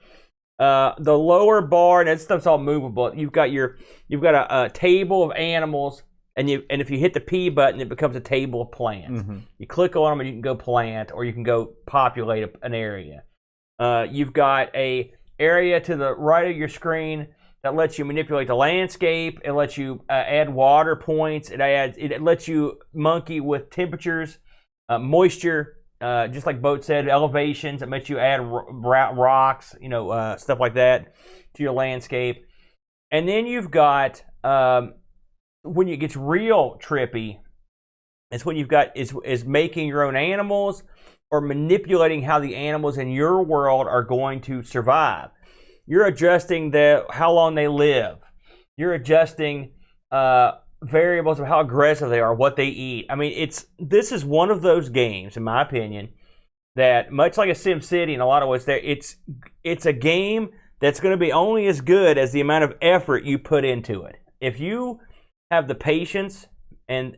The lower bar, and that stuff's all movable. You've got a table of animals, and if you hit the P button, it becomes a table of plants. Mm-hmm. You click on them, and you can go plant, or you can go populate an area. You've got a area to the right of your screen that lets you manipulate the landscape. It lets you add water points. It lets you monkey with temperatures, moisture, just like Boat said, elevations. It lets you add rocks, stuff like that to your landscape. And then you've got when it gets real trippy, it's when you've got is making your own animals or manipulating how the animals in your world are going to survive. You're adjusting how long they live. You're adjusting variables of how aggressive they are, what they eat. I mean, this is one of those games, in my opinion, that much like a SimCity in a lot of ways, it's a game that's going to be only as good as the amount of effort you put into it. If you have the patience and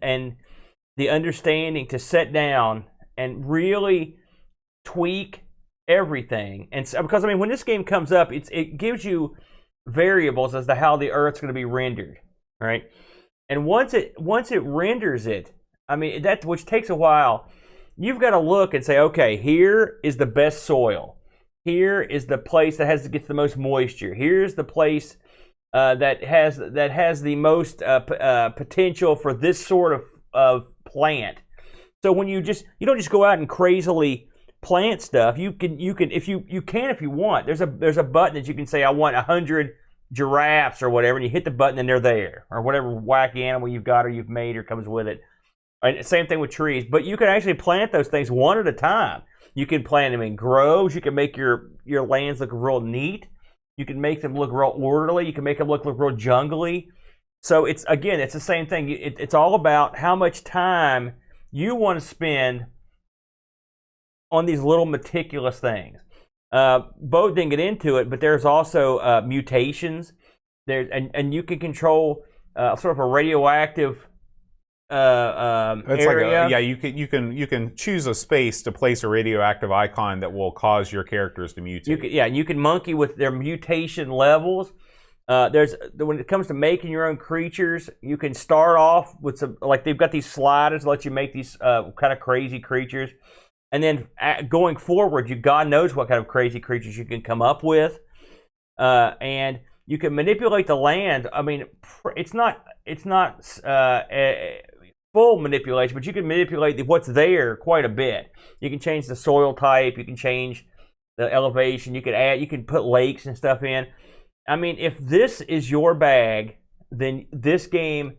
the understanding to sit down and really tweak everything, and because when this game comes up, it gives you variables as to how the Earth's going to be rendered, right? And once it renders it, which takes a while, you've got to look and say, okay, here is the best soil, here is the place that gets the most moisture, here's the place that has the most potential for this sort of plant. So when you don't just go out and crazily plant stuff. You can if you want. There's a button that you can say I want 100 giraffes or whatever, and you hit the button and they're there, or whatever wacky animal you've got or you've made or comes with it. And same thing with trees, but you can actually plant those things one at a time. You can plant them in groves. You can make your lands look real neat. You can make them look real orderly. You can make them look real jungly. So it's the same thing. It's all about how much time you want to spend on these little meticulous things. Bo didn't get into it, but there's also mutations. And you can control sort of a radioactive it's area. You can choose a space to place a radioactive icon that will cause your characters to mutate. You can monkey with their mutation levels. When it comes to making your own creatures, you can start off with they've got these sliders that let you make these kind of crazy creatures. And then going forward, God knows what kind of crazy creatures you can come up with. And you can manipulate the land. It's not full manipulation, but you can manipulate what's there quite a bit. You can change the soil type. You can change the elevation. You can put lakes and stuff in. If this is your bag, then this game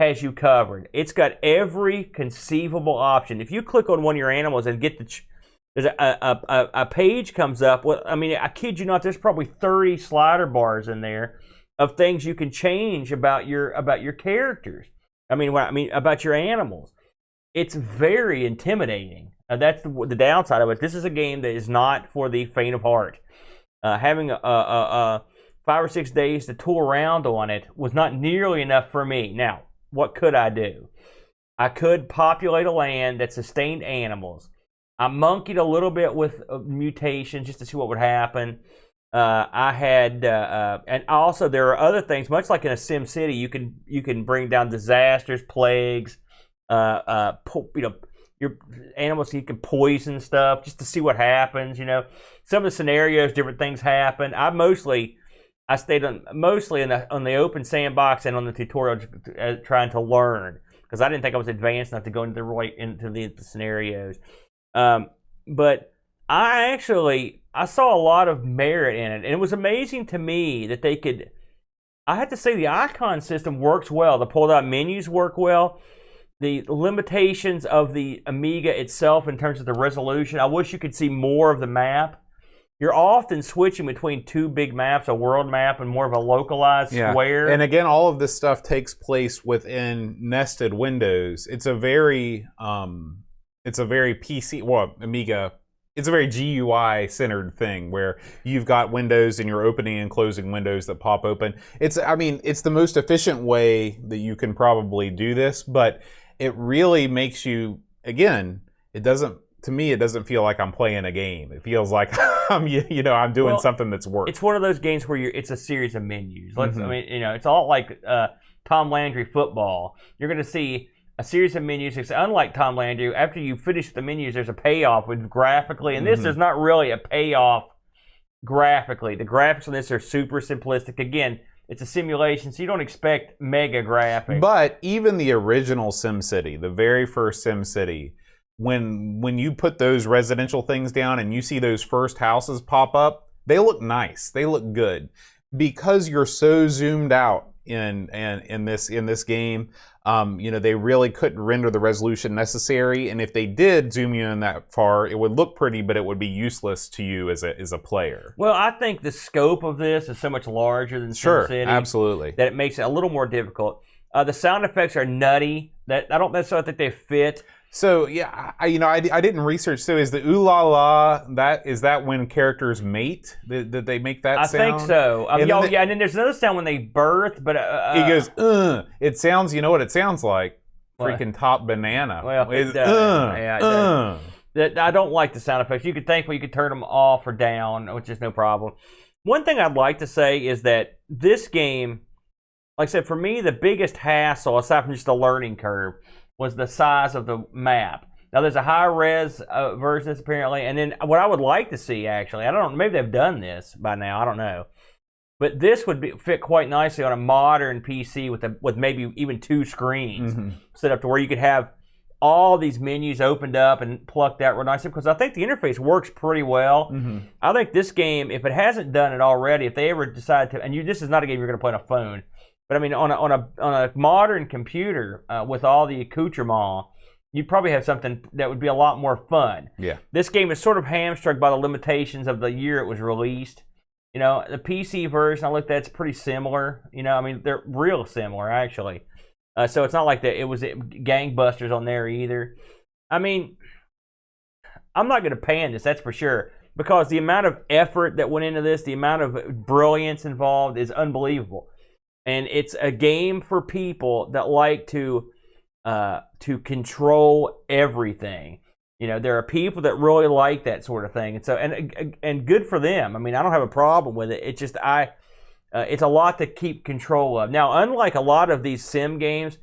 has you covered. It's got every conceivable option. If you click on one of your animals and get there's a page comes up. Well, I kid you not, there's probably 30 slider bars in there of things you can change about your characters. About your animals. It's very intimidating. That's the downside of it. This is a game that is not for the faint of heart. Having a 5 or 6 days to tool around on it was not nearly enough for me. Now, what could I do? I could populate a land that sustained animals. I monkeyed a little bit with mutations just to see what would happen. And also there are other things, much like in a SimCity, you can bring down disasters, plagues, your animals, you can poison stuff just to see what happens. Some of the scenarios, different things happen. I stayed mostly on the open sandbox and on the tutorial, trying to learn, because I didn't think I was advanced enough to go into the scenarios. But I saw a lot of merit in it, and it was amazing to me that they could. I have to say the icon system works well. The pull-down menus work well. The limitations of the Amiga itself in terms of the resolution, I wish you could see more of the map. You're often switching between two big maps, a world map and more of a localized square. And again, all of this stuff takes place within nested windows. It's a very PC, Amiga it's a very GUI centered thing where you've got windows and you're opening and closing windows that pop open. It's the most efficient way that you can probably do this, but it really makes you, again, it doesn't feel like I'm playing a game. It feels like I'm doing something that's work. It's one of those games where it's a series of menus. It's all like Tom Landry football. You're going to see a series of menus. It's unlike Tom Landry. After you finish the menus, there's a payoff with graphically, and this is not really a payoff graphically. The graphics on this are super simplistic. Again, it's a simulation, so you don't expect mega graphics. But even the original SimCity, the very first SimCity, when you put those residential things down and you see those first houses pop up, they look nice. They look good because you're so zoomed out in this game. They really couldn't render the resolution necessary, and if they did zoom you in that far, it would look pretty, but it would be useless to you as a player. Well, I think the scope of this is so much larger than Sure, SimCity, absolutely, that it makes it a little more difficult. The sound effects are nutty. That I don't necessarily think they fit. So yeah, I didn't research. So is the ooh la la is that when characters mate? Did they make that sound? I think so. And then there's another sound when they birth, but he goes It sounds. You know what it sounds like? Freaking Top Banana. Well, it does. It does. I don't like the sound effects. You could turn them off or down, which is no problem. One thing I'd like to say is that this game, like I said, for me, the biggest hassle, aside from just the learning curve, was the size of the map. Now, there's a high-res version of this, apparently, and then what I would like to see, actually, I don't know, maybe they've done this by now, I don't know, but this would fit quite nicely on a modern PC with maybe even 2 screens set up to where you could have all these menus opened up and plucked out real nicely, because I think the interface works pretty well. I think this game, if it hasn't done it already, if they ever decide to, and this is not a game you're going to play on a phone, but I mean, on a modern computer with all the accoutrement, you'd probably have something that would be a lot more fun. Yeah. This game is sort of hamstrung by the limitations of the year it was released. The PC version I looked at, it's pretty similar. I mean, they're real similar actually. So it's not like it was gangbusters on there either. I mean, I'm not going to pan this, that's for sure, because the amount of effort that went into this, the amount of brilliance involved is unbelievable. And it's a game for people that like to control everything. There are people that really like that sort of thing, and so and good for them. I mean, I don't have a problem with it. It's just it's a lot to keep control of. Now, unlike a lot of these sim games,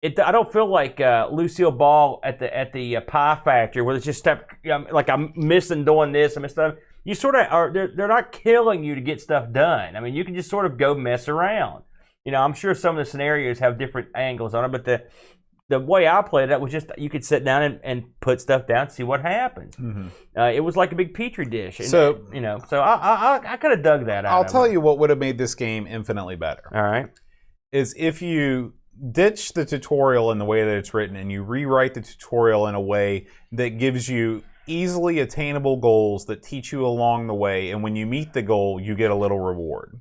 I don't feel like Lucille Ball at the Pie Factory, where it's just like I'm missing doing this, I'm missing stuff. You sort of are. They're not killing you to get stuff done. I mean, you can just sort of go mess around. I'm sure some of the scenarios have different angles on it, but the way I played it was just you could sit down and put stuff down and see what happens. It was like a big petri dish. And, so I kind of dug that out. I'll tell you what would have made this game infinitely better. All right. Is if you ditch the tutorial in the way that it's written and you rewrite the tutorial in a way that gives you easily attainable goals that teach you along the way, and when you meet the goal, you get a little reward.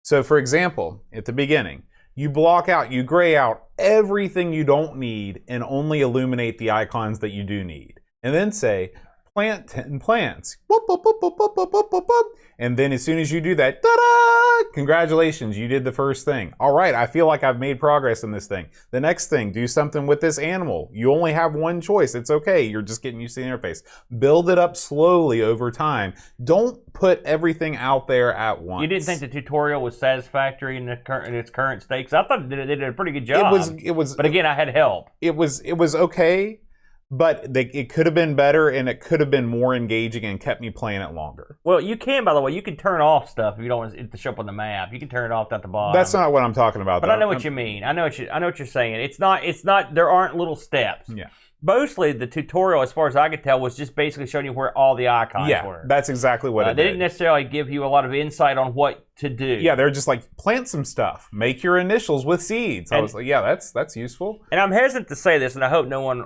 So, for example, at the beginning, you gray out everything you don't need and only illuminate the icons that you do need. And then say, plant 10 plants. Boop, boop, boop, boop, boop, boop, boop, boop, boop. And then as soon as you do that, ta-da! Congratulations, you did the first thing. All right, I feel like I've made progress in this thing. The next thing, do something with this animal. You only have one choice. It's okay. You're just getting used to the interface. Build it up slowly over time. Don't put everything out there at once. You didn't think the tutorial was satisfactory in its current state? 'Cause I thought they did a pretty good job. It was. But again, I had help. It was okay. But it could have been better, and it could have been more engaging and kept me playing it longer. Well, you can, by the way. You can turn off stuff if you don't want it to show up on the map. You can turn it off at the bottom. That's not what I'm talking about, but though. I know what you mean. I know what you're saying. It's not. There aren't little steps. Yeah. Mostly, the tutorial, as far as I could tell, was just basically showing you where all the icons were. That's exactly what it did. They didn't necessarily give you a lot of insight on what to do. Yeah, they're just like, plant some stuff. Make your initials with seeds. I was like, yeah, that's useful. And I'm hesitant to say this, and I hope no one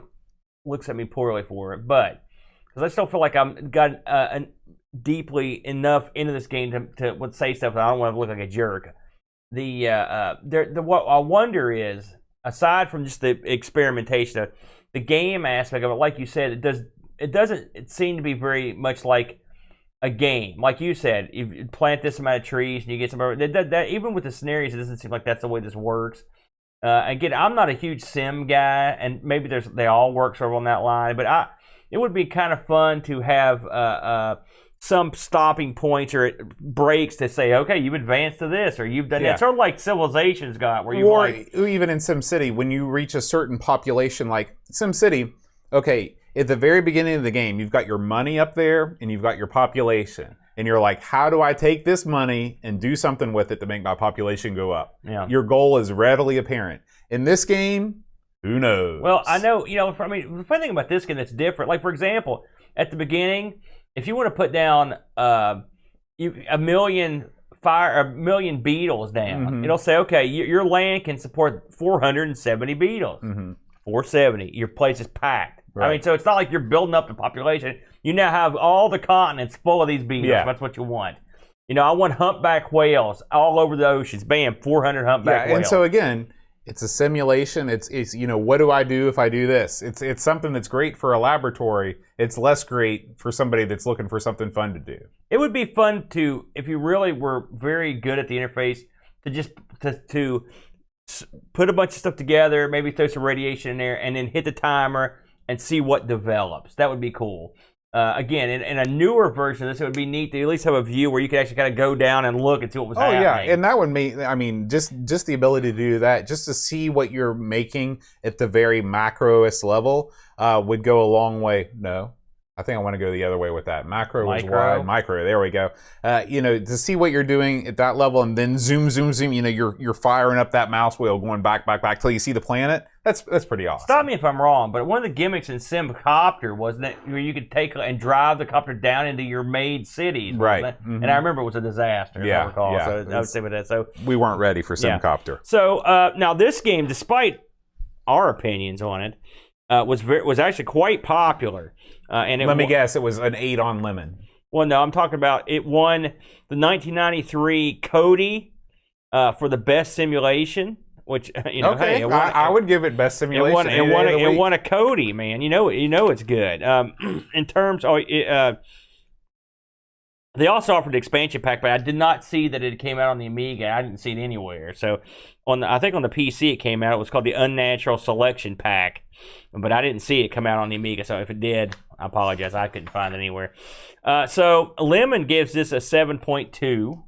looks at me poorly for it, but because I still feel like I'm got deeply enough into this game to say stuff that I don't want to look like a jerk. What I wonder is, aside from just the experimentation, the game aspect of it, like you said, it doesn't seem to be very much like a game. Like you said, you plant this amount of trees and you get some. That even with the scenarios, it doesn't seem like that's the way this works. Again, I'm not a huge sim guy, and maybe they all work sort of on that line. But it would be kind of fun to have some stopping points or breaks to say, okay, you've advanced to this or you've done that. Sort of like Civilization's got, where you or even in SimCity, when you reach a certain population, like SimCity, okay. At the very beginning of the game, you've got your money up there and you've got your population. And you're like, how do I take this money and do something with it to make my population go up? Yeah. Your goal is readily apparent. In this game, who knows? Well, I know, the funny thing about this game that's different, like, for example, at the beginning, if you want to put down a million beetles down, it'll say, okay, your land can support 470 beetles. 470. Your place is packed. Right. I mean, so it's not like you're building up the population. You now have all the continents full of these beetles. Yeah. That's what you want. I want humpback whales all over the oceans. Bam, 400 humpback whales. And so again, it's a simulation. It's what do I do if I do this? It's something that's great for a laboratory. It's less great for somebody that's looking for something fun to do. It would be fun to, if you really were very good at the interface, to just to put a bunch of stuff together, maybe throw some radiation in there, and then hit the timer and see what develops. That would be cool. Again, in a newer version of this, it would be neat to at least have a view where you could actually kind of go down and look and see what was happening. Oh, yeah, and that would make, just the ability to do that, just to see what you're making at the very macroest level would go a long way. No. I think I want to go the other way with that. Macro was wide. Micro, there we go. To see what you're doing at that level, and then zoom. You're firing up that mouse wheel, going back till you see the planet. That's pretty awesome. Stop me if I'm wrong, but one of the gimmicks in SimCopter wasn't it where you could take and drive the copter down into your made cities, right? Mm-hmm. And I remember it was a disaster. If I recall. So I would say with that. So we weren't ready for SimCopter. So now this game, despite our opinions on it, was actually quite popular. And let me guess, it was an 8 on Lemon. Well, no, I'm talking about it won the 1993 Cody for the best simulation. Which okay, hey, I would give it best simulation. It won a Cody, man. You know it's good. In terms, they also offered an expansion pack, but I did not see that it came out on the Amiga. I didn't see it anywhere. So I think on the PC it came out. It was called the Unnatural Selection Pack, but I didn't see it come out on the Amiga. So if it did, I apologize. I couldn't find it anywhere. So Lemon gives this a 7.2.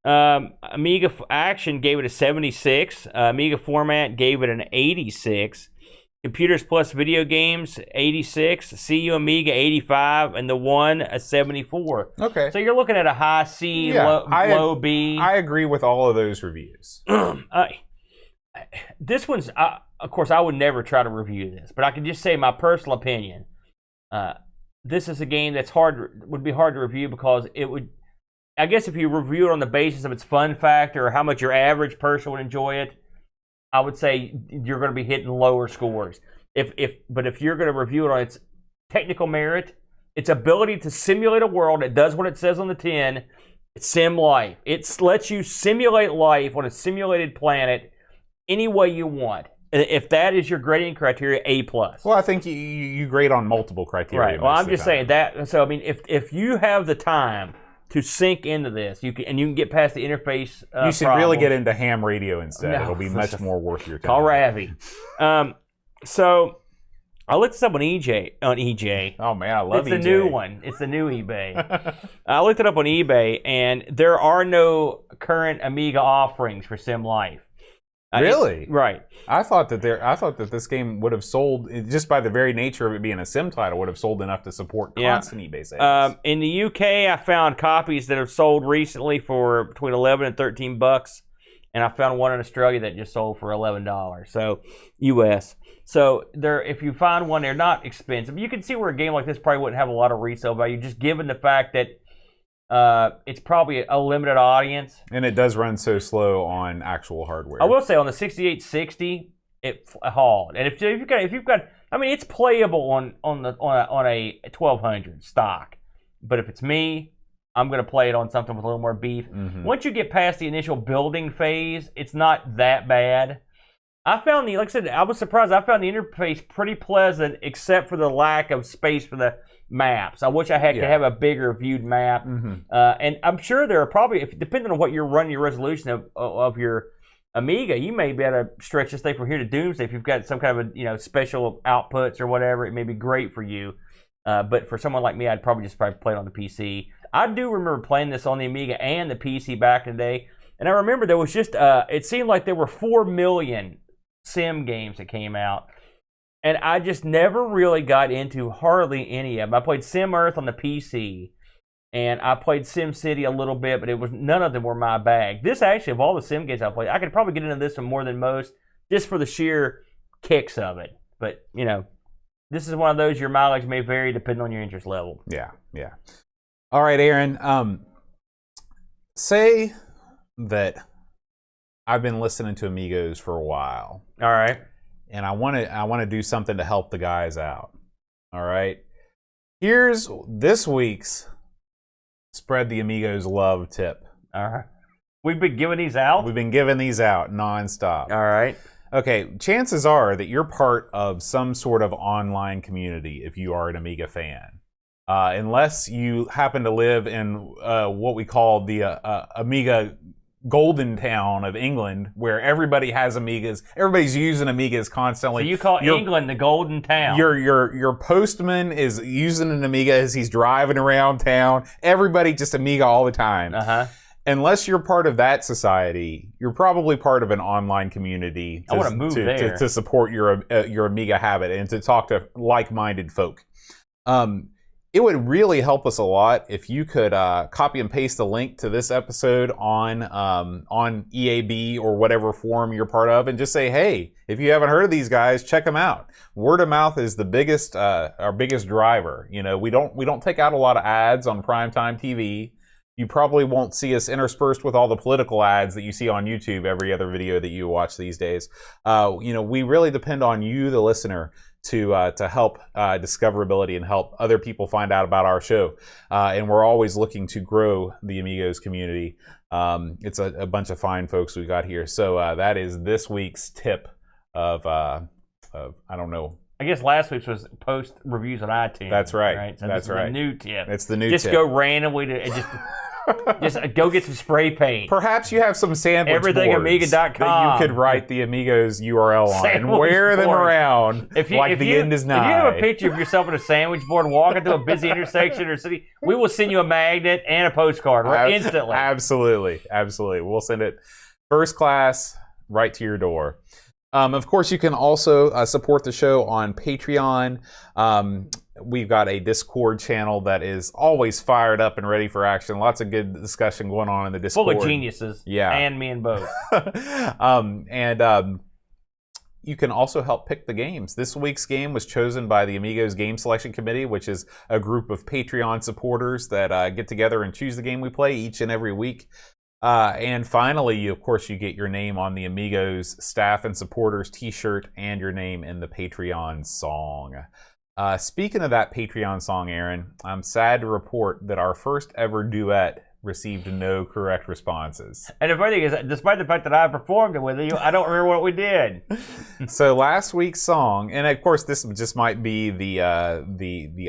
Amiga Action gave it a 76. Amiga Format gave it an 86. Computers Plus Video Games, 86. CU Amiga, 85. And the One, a 74. Okay. So you're looking at a high C, low B. I agree with all of those reviews. This one's, of course, I would never try to review this, but I can just say my personal opinion. This is a game that's would be hard to review because it would, I guess if you review it on the basis of its fun factor or how much your average person would enjoy it, I would say you're going to be hitting lower scores. But if you're going to review it on its technical merit, its ability to simulate a world that does what it says on the tin, it's SimLife. It lets you simulate life on a simulated planet any way you want. If that is your grading criteria, A+. Well, I think you grade on multiple criteria. Right. Well, I'm just saying that. So, I mean, if you have the time to sink into this, you can get past the interface. You should really get into ham radio instead. It'll be much more worth your time. Call Ravi. So I looked this up on EJ. Oh man, I love EJ. It's the new one. It's the new eBay. I looked it up on eBay, and there are no current Amiga offerings for SimLife. Really? Right. I thought that this game would have sold, just by the very nature of it being a sim title, would have sold enough to support constant eBay sales. In the UK, I found copies that have sold recently for between $11 and $13, and I found one in Australia that just sold for $11. So US. So if you find one, they're not expensive. You can see where a game like this probably wouldn't have a lot of resale value, just given the fact that it's probably a limited audience, and it does run so slow on actual hardware. I will say on the 6860, it hauled, and if you've got, I mean, it's playable on a 1200 stock. But if it's me, I'm going to play it on something with a little more beef. Mm-hmm. Once you get past the initial building phase, it's not that bad. I found like I said, I was surprised. I found the interface pretty pleasant, except for the lack of space for the maps. I wish I could have a bigger viewed map. And I'm sure there are probably, depending on what you're running your resolution of your Amiga, you may be able to stretch this thing from here to Doomsday if you've got some kind of a special outputs or whatever. It may be great for you. But for someone like me, I'd probably play it on the PC. I do remember playing this on the Amiga and the PC back in the day. And I remember there was just, it seemed like there were 4 million sim games that came out. And I just never really got into hardly any of them. I played Sim Earth on the PC. And I played Sim City a little bit, but none of them were my bag. This actually, of all the sim games I played, I could probably get into this one more than most, just for the sheer kicks of it. But, this is one of those, your mileage may vary depending on your interest level. Yeah. All right, Aaron. Say that I've been listening to Amigos for a while. All right. And I want to do something to help the guys out. All right. Here's this week's Spread the Amigos Love tip. All right. We've been giving these out? We've been giving these out nonstop. All right. Okay, chances are that you're part of some sort of online community if you are an Amiga fan. Unless you happen to live in what we call the Amiga Golden Town of England, where everybody has Amigas, everybody's using Amigas constantly. So you call England the Golden Town? Your postman is using an Amiga as he's driving around town. Everybody just Amiga all the time. Unless you're part of that society, you're probably part of an online community I want to move there. To support your Amiga habit and to talk to like-minded folk. It would really help us a lot if you could copy and paste the link to this episode on EAB or whatever forum you're part of, and just say, hey, if you haven't heard of these guys, check them out. Word of mouth is the biggest our biggest driver. We don't take out a lot of ads on primetime TV. You probably won't see us interspersed with all the political ads that you see on YouTube every other video that you watch these days. We really depend on you, the listener, to help discoverability and help other people find out about our show. And we're always looking to grow the Amigos community. It's a bunch of fine folks we got here. So that is this week's tip of I don't know. I guess last week's was post reviews on iTunes. That's right. So that's right. The new tip. It's the new tip. Just go randomly to just go get some spray paint. Perhaps you have some sandwich boards EverythingAmiga.com that you could write the Amigos URL on and wear them around like the end is nigh. If you have a picture of yourself on a sandwich board walking through a busy intersection or city, we will send you a magnet and a postcard instantly. Absolutely. We'll send it first class right to your door. Of course, you can also support the show on Patreon. We've got a Discord channel that is always fired up and ready for action. Lots of good discussion going on in the Discord. Full of geniuses. Yeah. And me and both. You can also help pick the games. This week's game was chosen by the Amigos Game Selection Committee, which is a group of Patreon supporters that get together and choose the game we play each and every week. And finally, of course, you get your name on the Amigos staff and supporters t-shirt and your name in the Patreon song. Speaking of that Patreon song, Aaron, I'm sad to report that our first ever duet received no correct responses. And the funny thing is, despite the fact that I performed it with you, I don't remember what we did. So last week's song, and of course this just might be the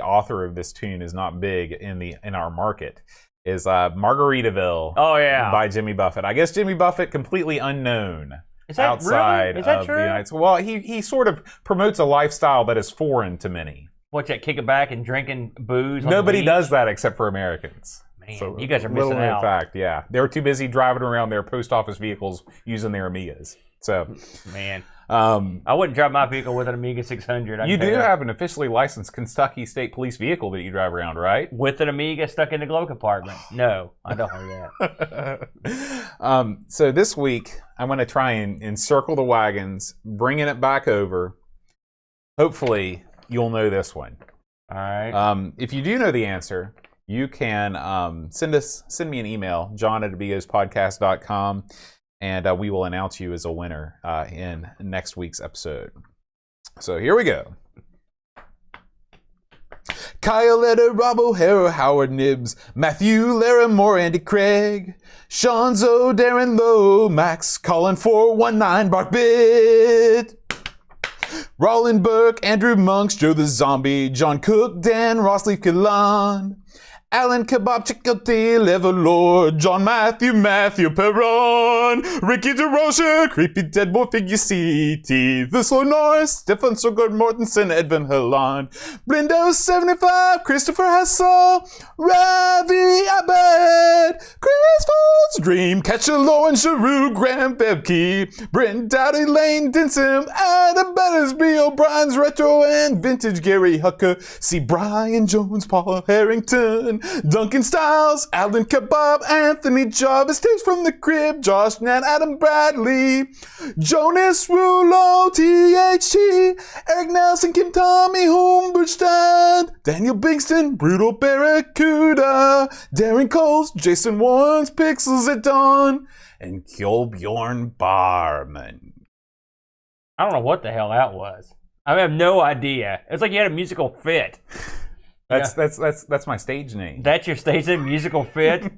author of this tune is not big in our market, is Margaritaville. Oh yeah, by Jimmy Buffett. I guess Jimmy Buffett completely unknown. Is that outside really? Is that of true? the United States. Well, he sort of promotes a lifestyle that is foreign to many. What's that? Kicking back and drinking booze? Nobody does that except for Americans. Man, so you guys are missing out. Fact, yeah, they were too busy driving around their post office vehicles using their Amigas. So, man, I wouldn't drive my vehicle with an Amiga 600. You do have an officially licensed Kentucky State Police vehicle that you drive around, right? With an Amiga stuck in the glove compartment? No, I don't have that. So this week, I'm going to try and encircle the wagons, bringing it back over. Hopefully, you'll know this one. All right. If you do know the answer, you can send me an email, john@amigospodcast.com, and we will announce you as a winner in next week's episode. So here we go. Kyle Eder, Rob O'Hara, Howard Nibbs, Matthew Larimore, Andy Craig, Shanzo, Darren Lowe, Max, Colin 419, Bark Bit, Roland Burke, Andrew Monks, Joe the Zombie, John Cook, Dan, Rossleaf Killan, Alan Kebab, Chicote, Levelord, John Matthew Perron, Ricky DeRocher, Creepy Dead Boy Figure CT, The Slow Norris, Stefan Sogard Mortensen, Edvin Helland, Blindo 75, Christopher Hassel, Ravi Abed, Chris Folds, Dreamcatcher, Lauren Giroux, Graham Bebke, Brent Dowdy, Lane Denson, Adam Battersby, O'Brien's Retro and Vintage, Gary Hucker, C. Brian Jones, Paul Harrington, Duncan Styles, Alan Kebab, Anthony Jarvis, Tapes from the Crib, Josh Nan, Adam Bradley, Jonas Rulo, THT, Eric Nelson, Kim Tommy, Humberstad, Daniel Bingston, Brutal Barracuda, Darren Coles, Jason Warrens, Pixels at Dawn, and Kjolbjorn Barman. I don't know what the hell that was. I have no idea. It's like you had a musical fit. That's my stage name. That's your stage name, musical fit?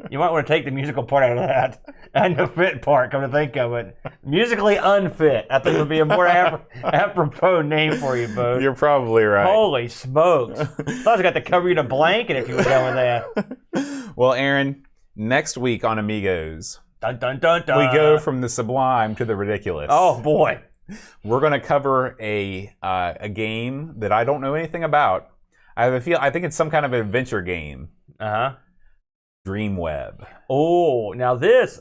You might want to take the musical part out of that. And the fit part, come to think of it. Musically unfit, I think would be a more apropos name for you, Bo. You're probably right. Holy smokes. I thought I was going to cover you in a blanket if you were done with that. Well, Aaron, next week on Amigos, dun, dun, dun, dun. we go from the sublime to the ridiculous. Oh, boy. We're going to cover a game that I don't know anything about. I think it's some kind of adventure game. Uh-huh. Dreamweb. Oh, now this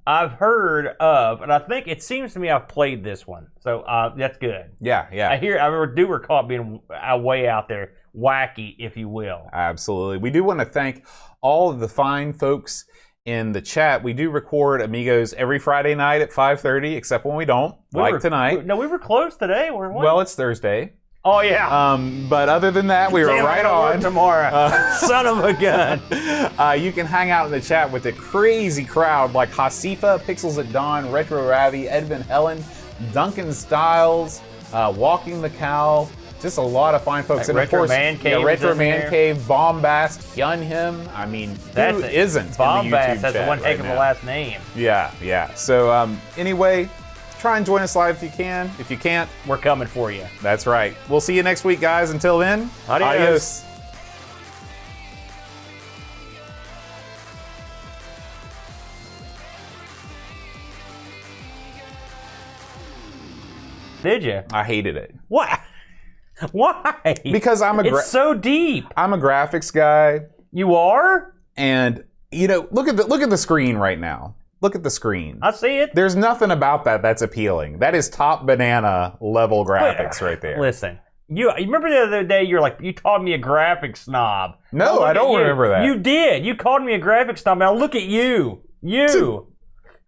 I've heard of, and I think it seems to me I've played this one. So that's good. Yeah. I do recall it being way out there, wacky, if you will. Absolutely. We do want to thank all of the fine folks in the chat. We do record Amigos every Friday night at 5:30, except when we don't, tonight. We were close today. Well, it's Thursday. Oh, yeah. But other than that, we were right on. Tomorrow. Son of a gun. You can hang out in the chat with a crazy crowd like Hasifa, Pixels at Dawn, Retro Ravi, Edvin Helen, Duncan Styles, Walking the Cow. Just a lot of fine folks. And Retro of course, Man Cave. Retro Man Cave, Bombast, Hyun Him. I mean, who isn't Bombast in the YouTube has chat one heck right of a now? last name. Yeah. So anyway, try and join us live if you can. If you can't, we're coming for you. That's right. We'll see you next week, guys. Until then, adios. Did you? I hated it. What? Why? Because it's so deep. I'm a graphics guy. You are? And look at the screen right now. Look at the screen. I see it. There's nothing about that's appealing. That is top banana level graphics right there. Listen, you remember the other day you called me a graphics snob. No, I don't remember that. You did. You called me a graphics snob. Now look at you. You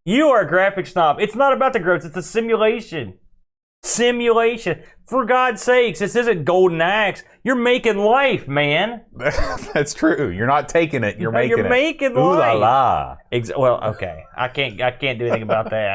are a graphics snob. It's not about the graphics. It's a simulation. For God's sakes, this isn't Golden Axe. You're making life, man. That's true. You're not taking it. You're making it. You're making life. Ooh la la. Well, okay. I can't do anything about that.